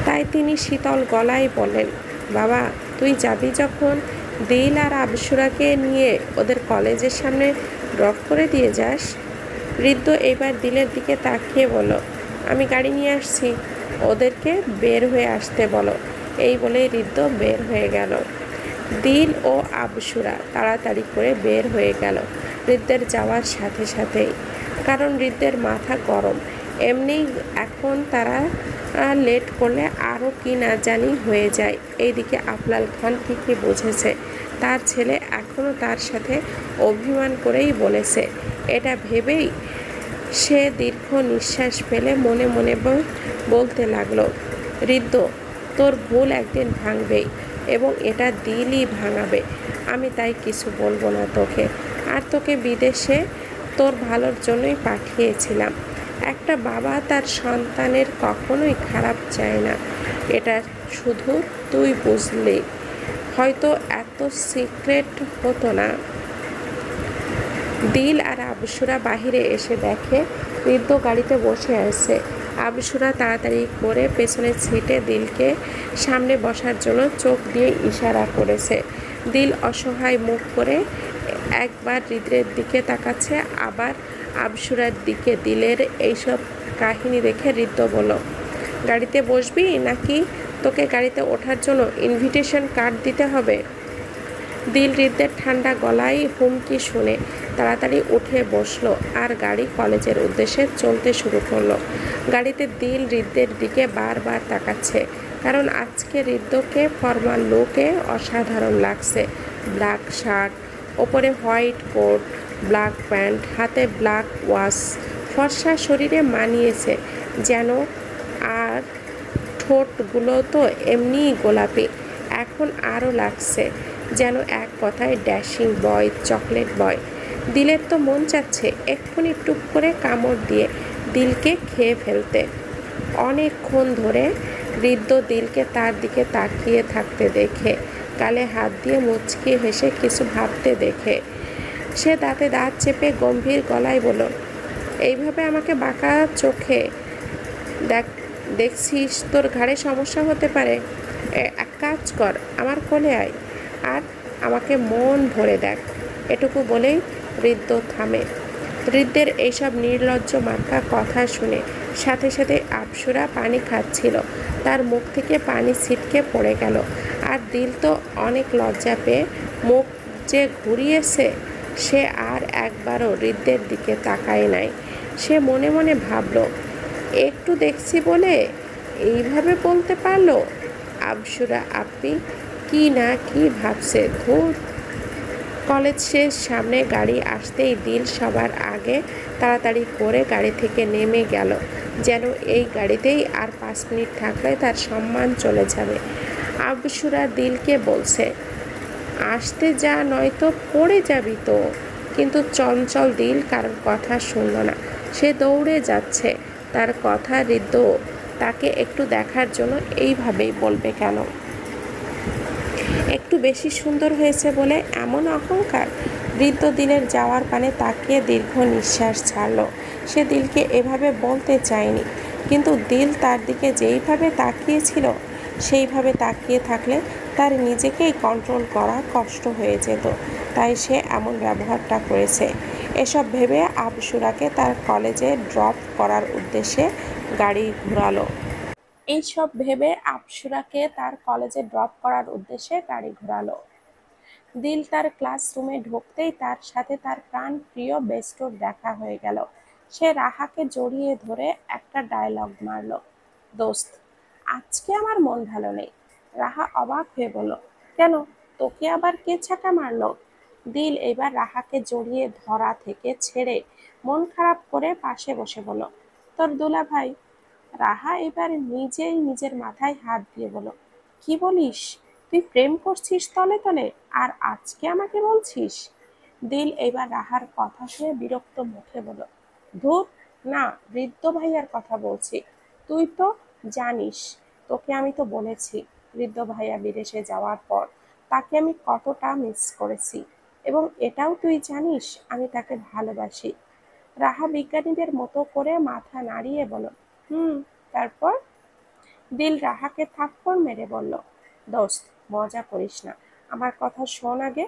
তাই তিনি শীতল গলায় বলেন, বাবা, তুই যাবি যখন, দিল আর আবসুরাকে নিয়ে ওদের কলেজের সামনে ড্রপ করে দিয়ে যাস। বৃদ্ধ এবার দিলের দিকে তাকিয়ে বলল, আমি গাড়ি নিয়ে আসছি, ওদেরকে বের হয়ে আসতে বলো। এই বলে বৃদ্ধ বের হয়ে গেল। দিল ও আবসুরা তাড়াতাড়ি করে বের হয়ে গেল বৃদ্ধের যাওয়ার সাথে সাথেই, কারণ বৃদ্ধের মাথা গরম। এমনি এখন তারা লেট করলে আরও কি না জানি হয়ে যায়। এইদিকে আফলাল খান ঠিকই বুঝেছে তার ছেলে এখনও তার সাথে অভিমান করেই বলেছে। এটা ভেবেই সে দীর্ঘ নিঃশ্বাস ফেলে মনে মনে বলতে লাগলো, ঋদ্ধ, তোর ভুল একদিন ভাঙবেই এবং এটা দিলই ভাঙাবে। আমি তাই কিছু বলবো না তোকে। আর তোকে বিদেশে তোর ভালোর জন্যই পাঠিয়েছিলাম। একটা বাবা তার সন্তানের কখনোই খারাপ চায় না। এটা শুধু তুই বুঝলি, হয়তো এত সিক্রেট হতো না। দিল আর আবসুরা বাহিরে এসে দেখে ঋদ্ধ গাড়িতে বসে আছে। আবসুরা তাড়াতাড়ি করে পেছনের সিটে দিলকে সামনে বসার জন্য চোখ দিয়ে ইশারা করেছে। দিল অসহায় মুখ করে একবার হৃদের দিকে তাকাচ্ছে, আবার আবসুরার দিকে। দিলের এইসব কাহিনী দেখে ঋদ্ধ বলল, গাড়িতে বসবি নাকি তোকে গাড়িতে ওঠার জন্য ইনভিটেশন কার্ড দিতে হবে? দিল হৃদের ঠান্ডা গলায় হুমকি শুনে তাড়াতাড়ি উঠে বসলো আর গাড়ি কলেজের উদ্দেশ্যে চলতে শুরু করলো। গাড়িতে দিল হৃদের দিকে বারবার তাকাচ্ছে, কারণ আজকে হৃদকে ফর্মাল লুকে অসাধারণ লাগছে। ব্ল্যাক শার্ট, ওপরে হোয়াইট কোট, ব্ল্যাক প্যান্ট, হাতে ব্ল্যাক ওয়াচ, ফর্সা শরীরে মানিয়েছে যেন। আর ঠোঁটগুলো তো এমনিই গোলাপি, এখন আরও লাগছে যেন এক কথায় ড্যাশিং বয়, চকলেট বয়। দিলের তো মন চাচ্ছে এক্ষুনি টুপ করে কামড় দিয়ে দিলকে খেয়ে ফেলতে। অনেকক্ষণ ধরে হৃদ্য দিলকে তার দিকে তাকিয়ে থাকতে দেখে, গালে হাত দিয়ে মুচকি হেসে কিছু ভাবতে দেখে, সে দাঁতে দাঁত চেপে গম্ভীর গলায় বলল, এইভাবে আমাকে বাঁকা চোখে দেখছিস তোর ঘাড়ে সমস্যা হতে পারে। এক কাজ কর, আমার কোলে আয় আর আমাকে মন ভরে দেখ। এটুকু বলেই হৃদ্য থামে। হৃদ্যের এইসব নির্লজ্জ মার্কা কথা শুনে সাথে সাথে আবসুরা পানি খাচ্ছিল, তার মুখ থেকে পানি ছিটকে পড়ে গেল। আর দিল তো অনেক লজ্জা পেয়ে মুখ যে ঘুরিয়েছে, সে আর একবারও হৃদ্যের দিকে তাকায় নাই। সে মনে মনে ভাবল, একটু দেখছি বলে এইভাবে বলতে পারলো। আবসুরা আপনি কি না কি ভাবছে, ধুর। কলেজ শেষ, সামনে গাড়ি আসতেই দিল সবার আগে তাড়াতাড়ি করে গাড়ি থেকে নেমে গেল, যেন এই গাড়িতেই আর 5 মিনিট থাকলে তার সম্মান চলে যাবে। আবসুরা দিলকে বলছে, আসতে যা, নয়তো পড়ে যাবি তো। কিন্তু চঞ্চল দিল কারোর কথা শুনল না, সে দৌড়ে যাচ্ছে। তার কথা হৃদ্য তাকে একটু দেখার জন্য এইভাবেই বলবে কেন? একটু বেশি সুন্দর হয়েছে বলে এমন অহংকার? হৃদ্য দিলের যাওয়ার পানে তাকিয়ে দীর্ঘ নিঃশ্বাস ছাড়ল। সে দিলকে এভাবে বলতে চায়নি, কিন্তু দিল তার দিকে যেইভাবে তাকিয়েছিল, সেইভাবে তাকিয়ে থাকলে তার নিজেকেই কন্ট্রোল করা কষ্ট হয়ে যেত। তাই সে এমন ব্যবহারটা করেছে। এসব ভেবে আবসুরাকে তার কলেজে ড্রপ করার উদ্দেশ্যে গাড়ি ঘোরালো। এইসব ভেবে আবসুরাকে তার কলেজে ড্রপ করার উদ্দেশ্যে গাড়ি ঘোরালো। দিল তার ক্লাসরুমে ঢুকতেই তার সাথে তার প্রাণ প্রিয় বেস্টোর দেখা হয়ে গেল। সে রাহাকে জড়িয়ে ধরে একটা ডায়লগ মারল, দোস্ত, আজকে আমার মন ভালো নেই। রাহা অবাক হয়ে বলল, কেন, তোকে আবার কে ছাকা মারলো? দিল এবার রাহাকে জড়িয়ে ধরা থেকে ছেড়ে মন খারাপ করে পাশে বসে বলল, তোর দুলা ভাই। রাহা এবার নিজেই নিজের মাথায় হাত দিয়ে বলল, কি বলিস, তুই প্রেম করছিস তলে তলে, আর আজকে আমাকে বলছিস? দিল এবার রাহার কথা শুনে বিরক্ত মুখে বলল, ধুর, না, বৃদ্ধ ভাইয়ার কথা বলছি। তুই তো জানিস, তোকে আমি তো বলেছি বৃদ্ধ ভাইয়া বিদেশে যাওয়ার পর তাকে আমি কতটা মিস করেছি, এবং এটাও তুই জানিস আমি তাকে ভালোবাসি। রাহা বিজ্ঞানীদের মতো করে মাথা নাড়িয়ে বলল, হুম, তারপর? দিল রাহাকে থাপ্পড় মেরে বলল, দোস্ত, মজা করিস না, আমার কথা শোন আগে।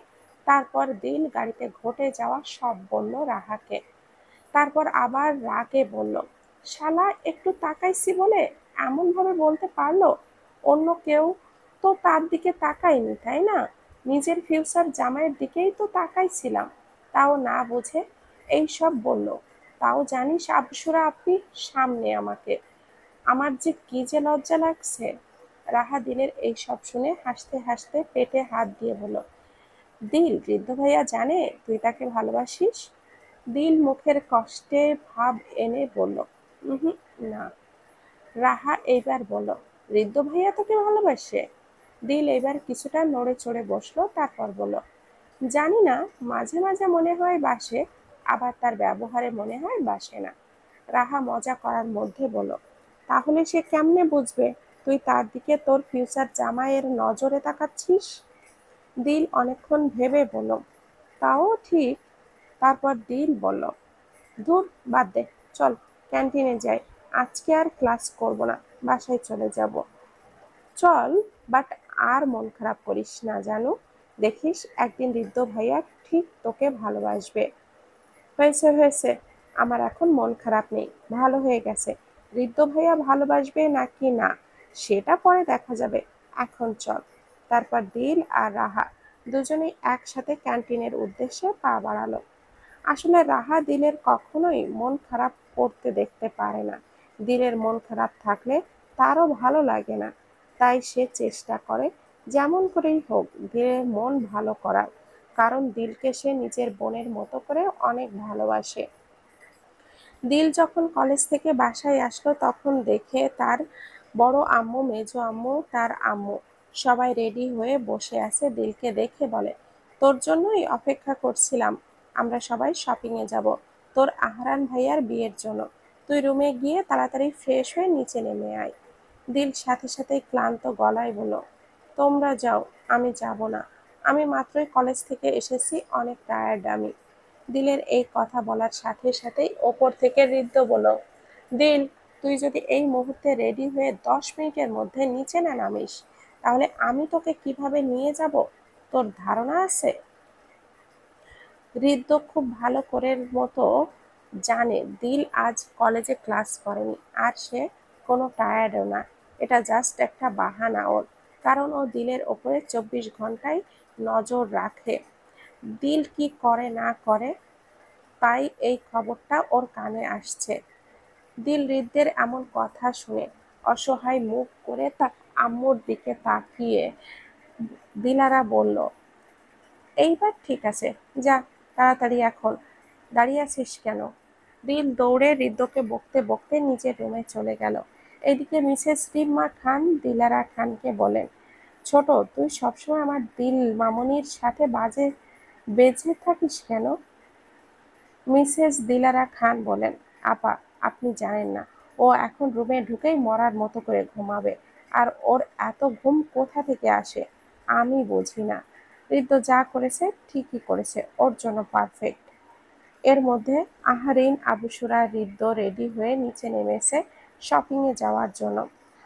তারপর দিল গাড়িতে ঘটে যাওয়া সব বলল রাহাকে। তারপর আবার রাগে বলল, শালা একটু তাকাইছি বলে এমন ভাবে বলতে পারলো? অন্য কেউ তো তার দিকে তাকায়নি, তাই না? নিজের ফিউচার জামাইয়ের দিকেই তো তাকাইছিলাম, তাও না বুঝে এই সব বলল। তাও জানিস আবসুরা আপনি সামনে আমাকে, আমার যে কি যে লজ্জা লাগছে। রাহা দিলের এই সব শুনে হাসতে হাসতে পেটে হাত দিয়ে বলল, দিল, ঋদ্ধ ভাইয়া জানে তুই তাকে ভালোবাসিস? দিল মুখের কষ্টে ভাব এনে বলল, উহুম, না। রাহা এইবার বলল, ঋদ্ধ ভাইয়া তোকে ভালোবাসে? দিল এবার কিছুটা নড়ে চড়ে বসলো, তারপর বলল, জানি না, মাঝে মাঝে মনে হয় বাসে, আবার তার ব্যবহারে মনে হয় বাসে না। রাহা মজা করার মধ্যে বলল, তাহলে সে কেমনে বুঝবে তুই তার দিকে তোর ফিউচার জামাইয়ের নজরে তাকাচ্ছিস? দিল অনেকক্ষণ ভেবে বলল, তাও ঠিক। তারপর দিল বলল, ধুর, বাদ দে, চল ক্যান্টিনে যাই, আজকে আর ক্লাস করব না, বাসায় চলে যাব। চল, বাট আর মন খারাপ করিস না জানু, দেখিস একদিন ঋদ্ধ ভাইয়া ঠিক তোকে ভালোবাসবে। হয়েছে হয়েছে, আমার এখন মন খারাপ নেই, ভালো হয়ে গেছে। ঋদ্ধ ভাইয়া ভালোবাসবে নাকি না সেটা পরে দেখা যাবে, এখন চল। তারপর দিল আর রাহা দুজনেই একসাথে ক্যান্টিনের উদ্দেশ্যে পা বাড়ালো। আসলে রাহা দিলের কখনোই মন খারাপ করতে দেখতে পারে না। দিলের মন খারাপ থাকলে তারও ভালো লাগে না, তাই সে চেষ্টা করে যেমন করেই হোক দিলের মন ভালো করার, কারণ দিলকে সে নিজের বোনের মতো করে অনেক ভালোবাসে। দিল যখন কলেজ থেকে বাসায় আসলো তখন দেখে তার বড় আম্মু, মেজো আম্মু, তার আম্মু সবাই রেডি হয়ে বসে আছে। দিলকে দেখে বলে, তোর জন্যই অপেক্ষা করছিলাম, আমরা সবাই শপিং এ যাব তোর আহরান ভাইয়ার বিয়ের জন্য। তুই রুমে গিয়ে তাড়াতাড়ি ফ্রেশ হয়ে নিচে নেমে আয়। দিল সাথে সাথে ক্লান্ত গলায় বলল, তোমরা যাও, আমি যাব না, আমি মাত্রই কলেজ থেকে এসেছি, অনেক টায়ার্ড আমি। দিলের এই কথা বলার সাথে সাথেই ওপর থেকে ঋদ্ধ বলল, দিল, তুই যদি এই মুহূর্তে রেডি হয়ে 10 মিনিটের মধ্যে নিচে না নামিস, তাহলে আমি তোকে কিভাবে নিয়ে যাব তোর ধারণা আছে? ঋদ্ধ খুব ভালো করে মতো জানে দিল আজ কলেজে ক্লাস করেনি, আর সে কোনো টায়ার্ডও না, এটা জাস্ট একটা বাহানা ওর, কারণ ও দিলের ওপরে 24 ঘন্টায় নজর রাখে। দিল কি করে না করে, তাই এই খবরটা ওর কানে আসছে। দিল হৃদ্যের এমন কথা শুনে অসহায় মুখ করে তার আম্মুর দিকে তাকিয়ে দিলারা বলল, এইবার ঠিক আছে, যা তাড়াতাড়ি, এখন দাঁড়িয়ে আছিস কেন? দিল দৌড়ে হৃদ্যকে বকতে বকতে নিজের রুমে চলে গেল। এদিকে মিসেস রিম্মা খান দিলারা খানকে বলেন, ছোট, তুই সবসময় আমার দিল মামুনির সাথে বেঁচে থাকিস কেন? মিসেস দিলারা খান বলেন, আপা, আপনি জানেন না, ও এখন রুমে ঢুকেই মরার মতো করে ঘুমাবে, আর ওর এত ঘুম কোথা থেকে আসে আমি বুঝি না। ঋদ্ধ যা করেছে ঠিকই করেছে, ওর জন্য পারফেক্ট। এর মধ্যে আহারিন, আবুসুরা, ঋদ্ধ রেডি হয়ে নিচে নেমেছে শপিং এ যাওয়ার জন্য।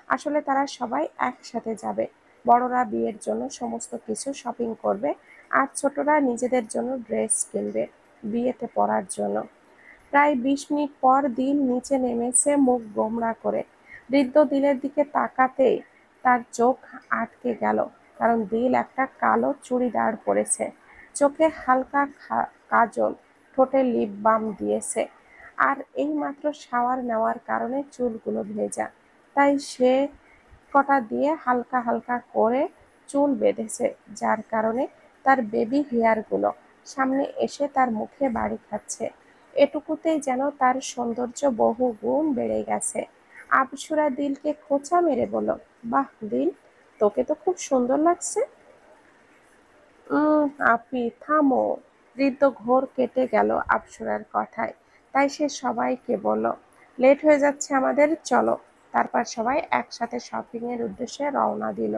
আসলে তারা সবাই একসাথে যাবে। বড়রা বিয়ের জন্য সমস্ত কিছু শপিং করবে, আর ছোটরা নিজেদের জন্য ড্রেস কিনবে বিয়েতে পরার জন্য। প্রায় 20 মিনিট পর দিল নিচে নেমেছে মুখ গোমড়া করে। ঋদ্ধ দিলের দিকে তাকাতেই তার চোখ আটকে গেল, কারণ দিল একটা কালো চুড়িদার পরেছে, চোখে হালকা কাজল, ঠোঁটে লিপ বাম দিয়েছে, আর এইমাত্র শাওয়ার নেওয়ার কারণে চুলগুলো ভেজা, তাই সে কটা দিয়ে হালকা হালকা করে চুল বেঁধেছে, যার কারণে তার বেবি হেয়ারগুলো সামনে এসে তার মুখে বাড়ি খাচ্ছে। এটুকুতেই যেন তার সৌন্দর্য বহু গুণ বেড়ে গেছে। আবসুরা দিলকে খোঁচা মেরে বলল, বাহ দিল, তোকে তো খুব সুন্দর লাগছে। আপি থামো। ঋদ্ধ ঘোর কেটে গেল আবসুরার কথায়, তাই সে সবাইকে বলল, লেট হয়ে যাচ্ছে আমাদের, চলো। তারপর সবাই একসাথে শপিং এর উদ্দেশ্যে রওনা দিল।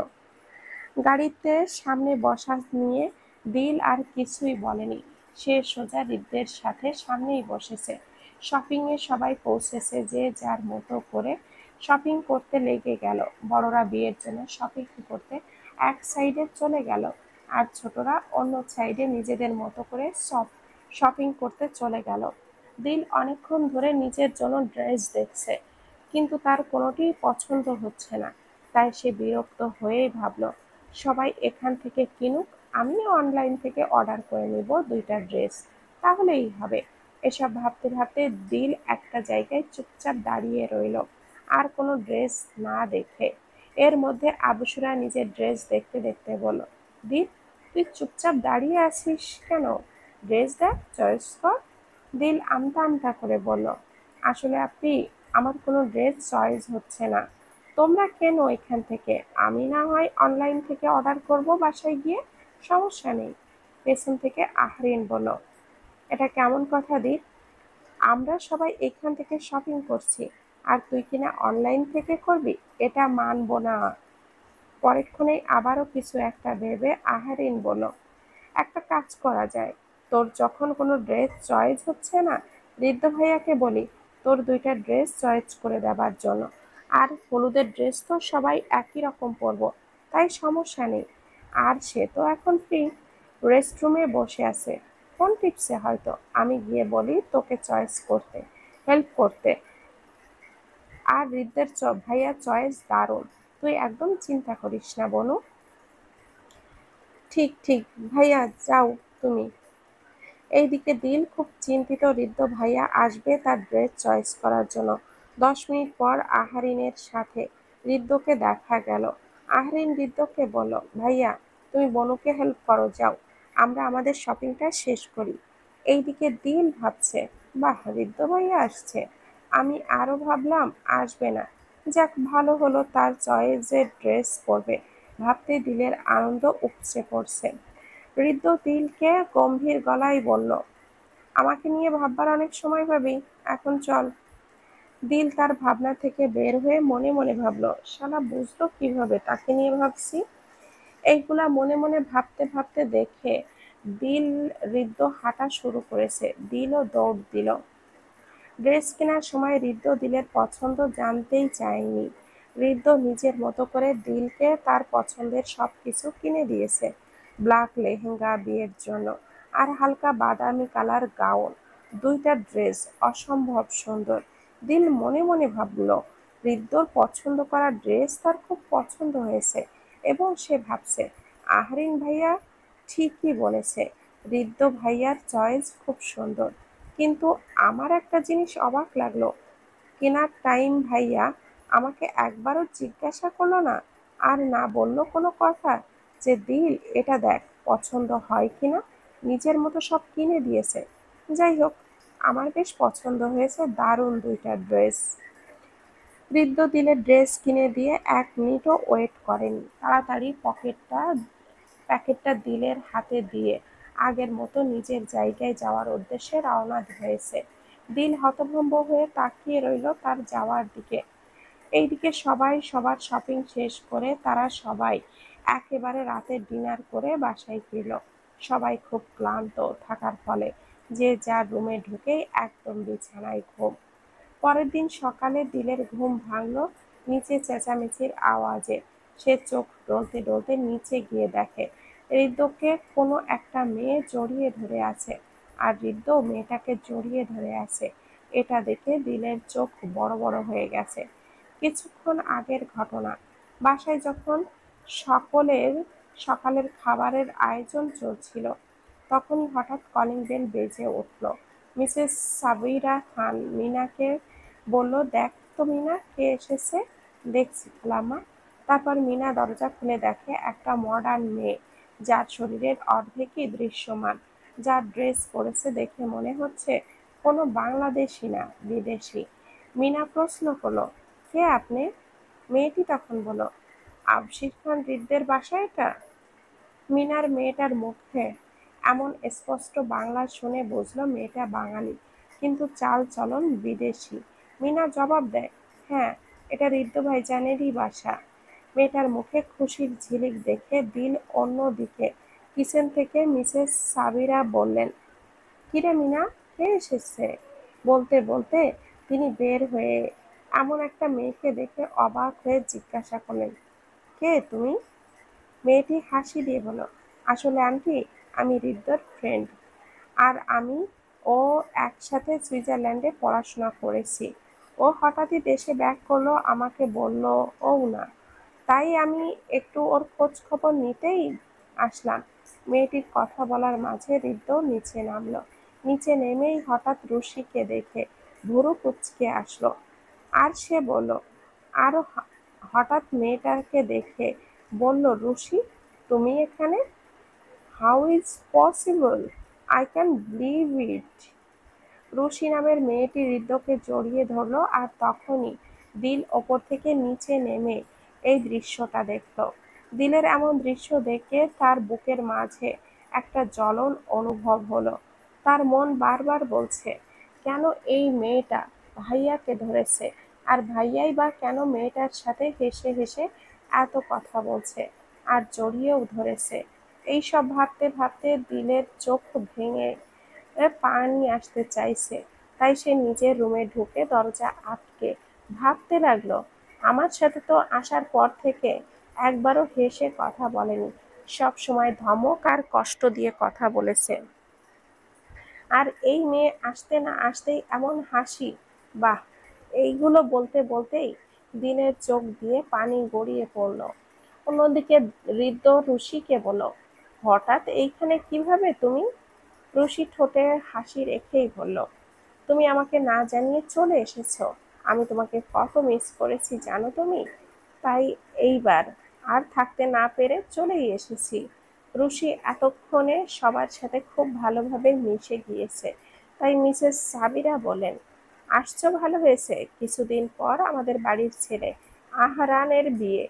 গাড়িতে সামনে বসা নিয়ে দিল আর কিছুই বলেনি, সে সোজা ঋদ্ধের সাথে সামনেই বসেছে। শপিং এ সবাই পৌঁছেছে, যে যার মতো করে শপিং করতে লেগে গেল। বড়রা বিয়ের জন্য শপিং করতে এক সাইডে চলে গেল, আর ছোটরা অন্য সাইডে নিজেদের মতো করে শপিং করতে চলে গেল। দিল অনেকক্ষণ ধরে নিজের জন্য ড্রেস দেখছে, কিন্তু তার কোনোটিই পছন্দ হচ্ছে না, তাই সে বিরক্ত হয়েই ভাবল, সবাই এখান থেকে কিনুক, আমিও অনলাইন থেকে অর্ডার করে নেব 2টা ড্রেস, তাহলেই হবে। এসব ভাবতে ভাবতে দিল একটা জায়গায় চুপচাপ দাঁড়িয়ে রইল, আর কোনো ড্রেস না দেখে। এর মধ্যে আবুসুরা নিজের ড্রেস দেখতে দেখতে বলল, দিল, তুই চুপচাপ দাঁড়িয়ে আছিস কেন? ড্রেস দেখ, চয়েস কর। দিল আমতা আমতা করে বলল, আসলে আপনি, আমার কোনো ড্রেস চয়েস হচ্ছে না। তোমরা কেন এখান থেকে? আমি না হয় অনলাইন থেকে অর্ডার করব বাসায় গিয়ে, সমস্যা নেই। পেছন থেকে আহরিন বলল, এটা কেমন কথা দিল? আমরা সবাই এখান থেকে শপিং করছি, আর তুই কিনা অনলাইন থেকে করবি? এটা মানবো না। পরেক্ষণেই আবারও কিছু একটা ভেবে আহরিন বলল, একটা কাজ করা যায়, তোর যখন কোনো ড্রেস চয়েস হচ্ছে না, ঋদ্ধ ভাইয়াকে বলি তোর দুইটা ড্রেস চয়েস করে দেবার জন্য। আর হলুদের ড্রেস তো সবাই একই রকম পরবো, তাই সমস্যা নেই। আর সে তো এখন ফ্রি, রেস্টরুমে বসে আছে, ফোন টিপসে হয়তো। আমি গিয়ে বলি তোকে চয়েস করতে, হেল্প করতে। আর ঋদ্ধের ভাইয়া চয়েস দারুণ, তুই একদম চিন্তা করিস না বনু। ঠিক ঠিক ভাইয়া, যাও তুমি। এইদিকে দিল খুব চিন্তিত, ঋদ্ধ ভাইয়া আসবে তার ড্রেস চয়েস করার জন্য। 10 মিনিট পর আহরিনের সাথে ঋদ্ধকে দেখা গেল। আহরিন ঋদ্ধকে বলল, ভাইয়া, তুমি বনুকে হেল্প করো, যাও, আমরা আমাদের শপিংটা শেষ করি। এইদিকে দিল ভাবছে, বাহ, ঋদ্ধ ভাইয়া আসছে। আমি আরো ভাবলাম আসবে না। যাক, ভালো হলো, তার চয়েসের ড্রেস পরবে। ভাবতে দিলের আনন্দ উপচে পড়ছে। ঋদ্ধ দিলকে গম্ভীর গলায় বলল, আমাকে নিয়ে ভাববার অনেক সময় পাবি, এখন চল। দিল তার ভাবনা থেকে বের হয়ে মনে মনে ভাবল, শালা বুঝলো কিভাবে তাকে নিয়ে ভাবছি। এইগুলা মনে মনে ভাবতে ভাবতে দেখে দিল ঋদ্ধ হাঁটা শুরু করেছে। দিলও দৌড় দিল। ড্রেস কেনার সময় ঋদ্ধ দিলের পছন্দ জানতেই চায়নি। ঋদ্ধ নিজের মতো করে দিলকে তার পছন্দের সবকিছু কিনে দিয়েছে। ব্ল্যাক লেহেঙ্গা বিয়ের জন্য, আর হালকা বাদামি কালার গাউন, দুইটা ড্রেস অসম্ভব সুন্দর। দিল মনে মনে ভাবল, ঋদ্ধর পছন্দ করা ড্রেস তার খুব পছন্দ হয়েছে, এবং সে ভাবছে, আহরিন ভাইয়া ঠিকই বলেছে, ঋদ্ধ ভাইয়ার চয়েস খুব সুন্দর। কিন্তু আমার একটা জিনিস অবাক লাগলো, কেনার টাইম ভাইয়া আমাকে একবারও জিজ্ঞাসা করলো না, আর না বললো কোনো কথা যে দিল, এটা দেখ পছন্দ হয় কিনা। নিজের মতো সব কিনে দিয়েছে। যাই হোক, আমার বেশ পছন্দ হয়েছে, দারুণ দুইটা ড্রেস। ঋদ্ধ দিলের ড্রেস কিনে দিয়ে 1 মিনিটও ওয়েট করেনি, তাড়াতাড়ি প্যাকেটটা দিলের হাতে দিয়ে আগের মতো নিজের জায়গায় যাওয়ার উদ্দেশ্যে রওনা হয়েছে। দিল হতভম্ব হয়ে তাকিয়ে রইল তার যাওয়ার দিকে। এইদিকে সবাই সবার শপিং শেষ করে তারা সবাই একেবারে রাতের ডিনার করে বাসায় ফিরল। সবাই খুব ক্লান্ত থাকার ফলে যে যার রুমে ঢুকেই একদম বিছানায় ঘুম। পরের দিন সকালে দিলের ঘুম ভাঙল নিচে চেঁচামেচির আওয়াজে। সে চোখ ডলতে ডলতে নিচে গিয়ে দেখে ঋদ্ধকে কোনো একটা মেয়ে জড়িয়ে ধরে আছে, আর ঋদ্ধ মেয়েটাকে জড়িয়ে ধরে আছে। এটা দেখে দিলের চোখ বড় বড় হয়ে গেছে। কিছুক্ষণ আগের ঘটনা, বাসায় যখন সকলের সকালের খাবারের আয়োজন চলছিল, তখনই হঠাৎ কলিং বেল বেজে উঠল। মিসেস সাবিরা খান মিনাকে বলল, দেখ তো মিনা, কে এসেছে। দেখছি খালাম্মা। তারপর মিনা দরজা খুলে দেখে একটা মডার্ন মেয়ে, যার শরীরের অর্ধেকই দৃশ্যমান, যার ড্রেস পরেছে দেখে মনে হচ্ছে কোনো বাংলাদেশি না, বিদেশি। মিনা প্রশ্ন করলো, কে আপনি? মেয়েটি তখন বলল, আবশির খান রিদ্দের বাসা এটা। মিনার মেয়েটার মুখে এমন স্পষ্ট বাংলা শুনে বুঝল মেয়েটা বাঙালি, কিন্তু চাল চলন বিদেশি। মিনা জবাব দেয়, হ্যাঁ, এটা ঋদ্ধ ভাইজানেরই বাসা। মেয়েটার মুখে খুশির ঝিলিক দেখে দিল অন্য দিকে কিচেন থেকে মিসেস সাবিরা বললেন, কিরে মিনা, কে এসেছে? বলতে বলতে তিনি বের হয়ে এমন একটা মেয়েকে দেখে অবাক হয়ে জিজ্ঞাসা করলেন, কে তুমি? মেয়েটি হাসি দিয়ে বলল, আসলে আন্টি, আমি ঋদ্ধর ফ্রেন্ড, আর আমি ও একসাথে সুইজারল্যান্ডে পড়াশোনা করেছি। ও হঠাৎই দেশে ব্যাক করলো, আমাকে বলল ও না, তাই আমি একটু ওর খোঁজ খবর নিতেই আসলাম। মেয়েটির কথা বলার মাঝে ঋদ্ধ নিচে নামলো। নিচে নেমেই হঠাৎ রুশিকে দেখে ভুরু কুঁচকে আসলো, আর সে বলল, আরও হঠাৎ মেয়েটাকে দেখে বলল, রুশি, তুমি এখানে? How is possible? I can believe it. Rushi নামের মেয়েটি হৃদ্যকে জড়িয়ে ধরল, আর তখনই দিল ওপর থেকে নিচে নেমে এই দৃশ্যটা দেখল। দিলের এমন দৃশ্য দেখে তার বুকের মাঝে একটা জ্বলন অনুভব হলো। তার মন বারবার বলছে, কেন এই মেয়েটা ভাইয়াকে ধরেছে, আর ভাইয়াই বা কেন মেয়েটার সাথে হেসে হেসে এত কথা বলছে আর জড়িয়েও ধরেছে। এইসব ভাবতে ভাবতে দিলের চোখ ভেঙে পানি আসতে চাইছে। তাই সে নিজের রুমে ঢুকে দরজা আটকে ভাবতে লাগলো, আমার সাথে তো আসার পর থেকে একবারও হেসে কথা বলেনি, সব সময় ধমক আর কষ্ট দিয়ে কথা বলেছে। আর এই মেয়ে আসতে না আসতেই এমন হাসি, বাহ! এইগুলো বলতে বলতেই দিনের চোখ দিয়ে পানি গড়িয়ে পড়ল। অন্যদিকে হৃদ্য রুশিকে বলল, হঠাৎ এইখানে কিভাবে তুমি? রুশি ঠোঁটে হাসি রেখেই বলল, তুমি আমাকে না জানিয়ে চলে এসেছো। আমি তোমাকে কত মিস করেছি জানো তুমি? তাই এইবার আর থাকতে না পেরে চলেই এসেছি। রুশি এতক্ষণে সবার সাথে খুব ভালোভাবে মিশে গিয়েছে। তাই মিসেস সাবিরা বলেন, আসছো ভালো হয়েছে। কিছুদিন পর আমাদের বাড়ির ছেলে আহরানের বিয়ে।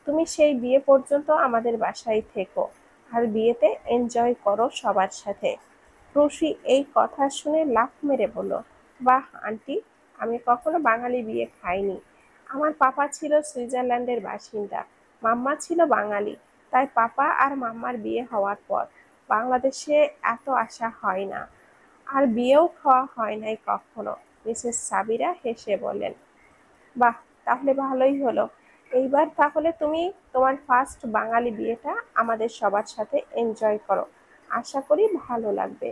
তুমি সেই বিয়ে পর্যন্ত আমাদের বাসায় থেকো, আর বিয়েতে এনজয় করো সবার সাথে। রুশি এই কথা শুনে লাফ মেরে বলল, বাহ আন্টি, আমি কখনো বাঙালি বিয়ে খাইনি। আমার পাপা ছিল সুইজারল্যান্ডের বাসিন্দা, মাম্মা ছিল বাঙালি। তাই পাপা আর মাম্মার বিয়ে হওয়ার পর বাংলাদেশে এত আসা হয় না, আর বিয়েও খাওয়া হয় নাই কখনো। মিসেস সাবিরা হেসে বলেন, বাহ, তাহলে ভালোই হলো। এইবার তাহলে তুমি তোমার ফার্স্ট বাঙালি বিয়েটা আমাদের সবার সাথে এনজয় করো। আশা করি ভালো লাগবে।